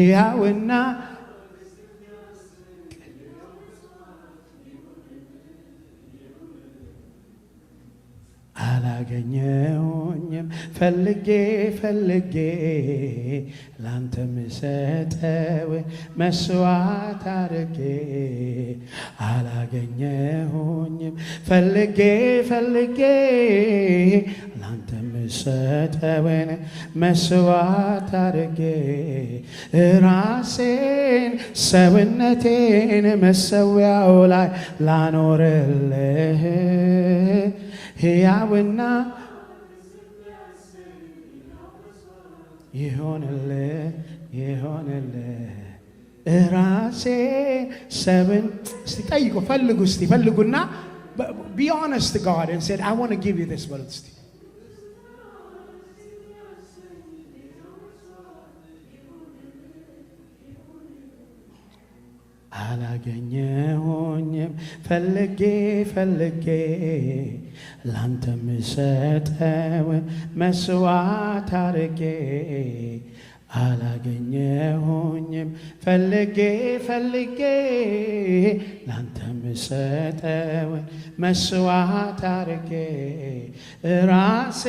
ያውና አላገኘሁኝም ፈልጌ ላንተ ምሰጠው መስዋዕት አድርጌ አላገኘሁኝም ፈልጌ ላንተ ምሰጠውን መስዋዕት አድርጌ ራሴን ሰውነቴን መሰዊያው ላይ ላኖርልህ ሕያውና ይሆንልህ ራሴ ሰብን እስቲ ጠይቁ ፈልጉና be honest to God and said I want to give you this በሉት እስቲ አላገኘሁኝም ፈልጌ ላንተ ምሰጠውን መስዋዕት አድርጌ አላገኘሁኝም ፈልጌ ላንተ ምሰጠውን መስዋዕት አድርጌ ራሴ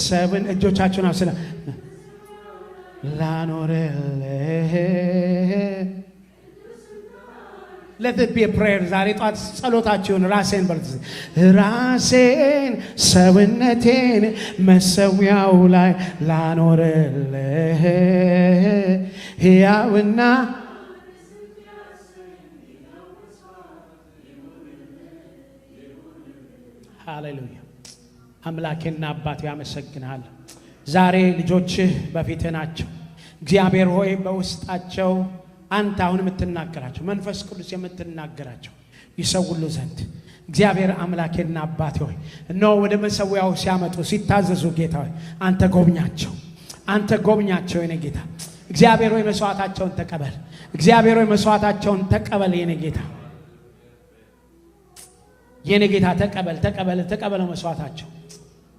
ሰብን እጆቻችሁን አስላ ላኖርልህ Let it be a prayer. ዛሬ ጧት ጸሎታችሁን ራሴን በርት ራሴን ሰውነቴን መሰዊያው ላይ ላኖርልህ ሕያውና ሃሌሉያ አምላኬና አባቴ አመሰግናለሁ። ዛሬ ልጆችህ በፊትህ ናቸው። እግዚአብሔር ሆይ በውስጣቸው አንተ አሁን የምትናገራቸው መንፈስ ቅዱስ የምትናገራቸው ይሰውሉ ዘንድ እግዚአብሔር አምላኬና አባቴ ሆይ እነሆ ወደ መሰዊያው ሲያመጡ ሲታዘዙ ጌታ ሆይ አንተ ጎብኛቸው የኔ ጌታ እግዚአብሔር ሆይ መስዋዕታቸውን ተቀበል። እግዚአብሔር ሆይ መስዋዕታቸውን ተቀበል የኔ ጌታ ተቀበለው መስዋዕታቸው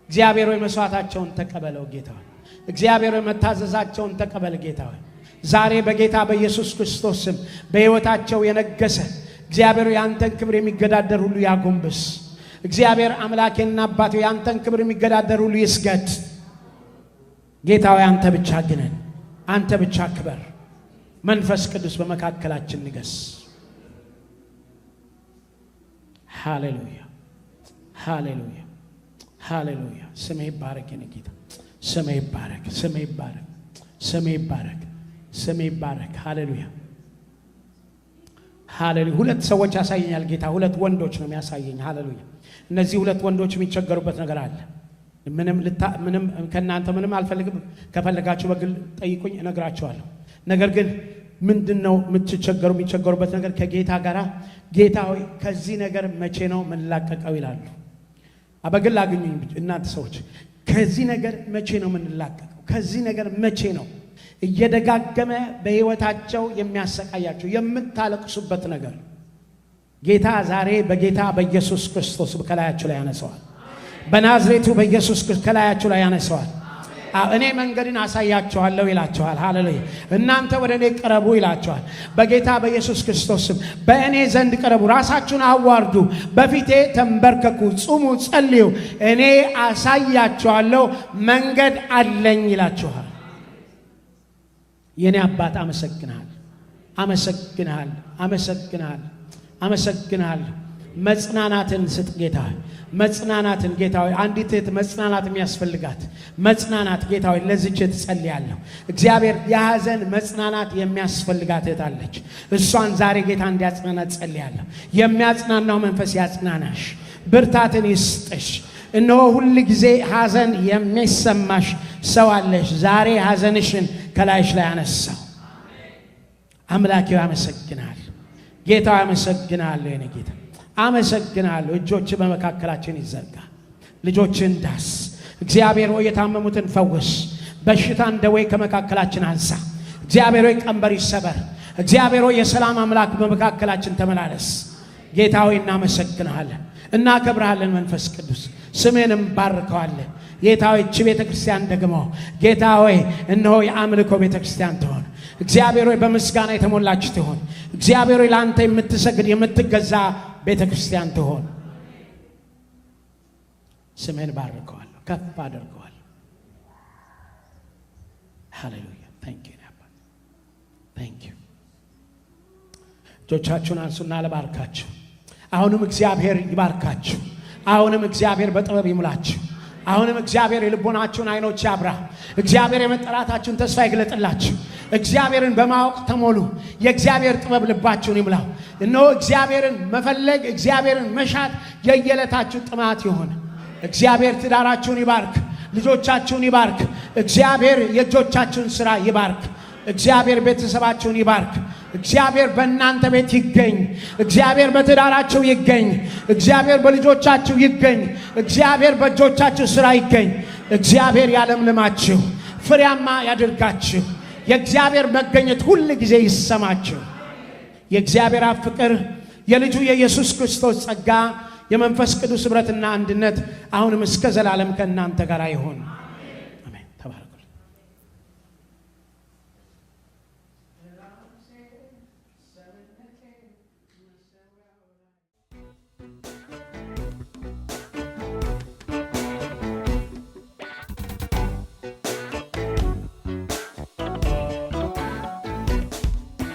እግዚአብሔር ሆይ መስዋዕታቸውን ተቀበለው ጌታ ሆይ እግዚአብሔር ሆይ መታዘዛቸውን ተቀበል ጌታ ሆይ ዛሬ በጌታ በኢየሱስ ክርስቶስ ስም በሕይወታቸው የነገሰ እግዚአብሔር ያንተን ክብር የሚገዳደር ሁሉ ያጎንብስ። እግዚአብሔር አምላኬና አባቴ ያንተን ክብር የሚገዳደር ሁሉ ይስገድ። ጌታው ያንተ ብቻ ግነን፣ አንተ ብቻ ክበር። መንፈስ ቅዱስ በመካከላችን ንገስ። ሃሌሉያ ስሜ ይባረክ የኔ ጌታ ስሜ ይባረክ ሃሌሉያ ሁለት ሰዎች ያሳየኛል ጌታ ሁለት ወንዶች ነው የሚያሳየኝ ሃሌሉያ እነዚህ ሁለት ወንዶች የሚቸገሩበት ነገር አለ ምንም ከናንተ ምንም አልፈልግም ከፈለጋችሁ በግል ጠይቁኝ እነግራችኋለሁ ነገር ግን ምንድነው የሚቸገሩበት ነገር ከጌታ ጋራ ጌታ ሆይ ከዚህ ነገር መቼ ነው ምንላቀቀው ይላሉ አበግል አግኙኝ እናንተ ሰዎች ከዚህ ነገር መቼ ነው ምንላቀቀው ከዚህ ነገር መቼ ነው እየደጋገመ በህይወታቸው የሚያሰቃያቸው የምታለቅሱበት ነገር ጌታ ዛሬ በጌታ በኢየሱስ ክርስቶስ ከላያችሁ ላይ ያነሳዋል በናዝሬቱ በኢየሱስ ክርስቶስ ከላያችሁ ላይ ያነሳዋል እኔ መንገድን አሳያችኋለሁ ይላችኋል ሃሌሉያ እናንተ ወደ እኔ ቀረቡ ይላችኋል በጌታ በኢየሱስ ክርስቶስ በእኔ ዘንድ ቀረቡ ራሳችሁን አዋርዱ በፊቴ ተንበርከኩ ጹሙ ጸልዩ እኔ አሳያችኋለሁ መንገድ አለኝ ይላችኋል የኔ አባት አመሰግናለሁ መጽናናትን ስጥ ጌታ መጽናናትን ጌታ ሆይ አንዲት እህት መጽናናት የሚያስፈልጋት መጽናናት ጌታ ሆይ ለዚች ጸልያለሁ እግዚአብሔር የሐዘን መጽናናት የሚያስፈልጋት እህት አለች እሷን ዛሬ ጌታ እንዲያጽናናት ጸልያለሁ የሚያጽናናው መንፈስ ያጽናናሽ ብርታትን ይስጥሽ እነሆ ሁሉ ጊዜ ሐዘን የሚሰማሽ ሰው አለሽ ዛሬ ሐዘንሽን ከላይሽ ላይ አነሳው አምላኬው ያመሰግናል ጌታ ያመሰግናል የኔ ጌታ አመሰግናለሁ እጆች በመካከላችን ይዘርጋ ልጆችን ዳስ እግዚአብሔር ሆይ የታመሙትን ፈውስ በሽታ እንደወይ ከመካከላችን አንሳ እግዚአብሔር ሆይ ቀንበር ይሰበር እግዚአብሔር ሆይ የሰላም አምላክ በመካከላችን ተመላለስ ጌታ ሆይ እናመሰግናለን እናከብራለን መንፈስ ቅዱስ ስሜንም ባርከዋለን ጌታ ሆይ እቺ ቤተክርስቲያን ደግሞ ጌታ ሆይ እነሆ የአምልኮ ቤተክርስቲያን ትሆን እግዚአብሔር ሆይ በምስጋና የተሞላች ትሆን እግዚአብሔር ሆይ ለአንተ የምትሰግድ የምትገዛ ቤተክርስቲያን ትሆን ስሜን ባርከዋለሁ ከፍ አድርገዋለሁ ሃሌሉያ ታንክ ዩ እጆቻችሁን አንሱና ለባርካችሁ አሁንም እግዚአብሔር ይባርካችሁ አሁንም እግዚአብሔር በጥበብ ይሙላችሁ አሁንም እግዚአብሔር የልቦናችሁን አይኖች ያብራ እግዚአብሔር የመጠራታችሁን ተስፋ ይግለጥላችሁ እግዚአብሔርን በማወቅ ተሞሉ የእግዚአብሔር ጥበብ ልባችሁን ይሙላው እነሆ እግዚአብሔርን መፈለግ እግዚአብሔርን መሻት የየለታችሁ ጥማት ይሆን እግዚአብሔር ትዳራችሁን ይባርክ ልጆቻችሁን ይባርክ እግዚአብሔር የእጆቻችሁን ሥራ ይባርክ እግዚአብሔር ቤተሰባችሁን ይባርክ እግዚአብሔር በእናንተ ቤት ይገኝ እግዚአብሔር በትዳራችሁ ይገኝ እግዚአብሔር በልጆቻችሁ ይገኝ እግዚአብሔር በእጆቻችሁ ሥራ ይገኝ እግዚአብሔር ያለምልማችሁ ፍሬያማ ያድርጋችሁ የእግዚአብሔር መገኘት ሁሉ ጊዜ ይሰማችሁ የእግዚአብሔር ፍቅር የልጁ የኢየሱስ ክርስቶስ ጸጋ የመንፈስ ቅዱስ ኅብረትና አንድነት አሁንም እስከ ዘላለም ከእናንተ ጋር ይሁን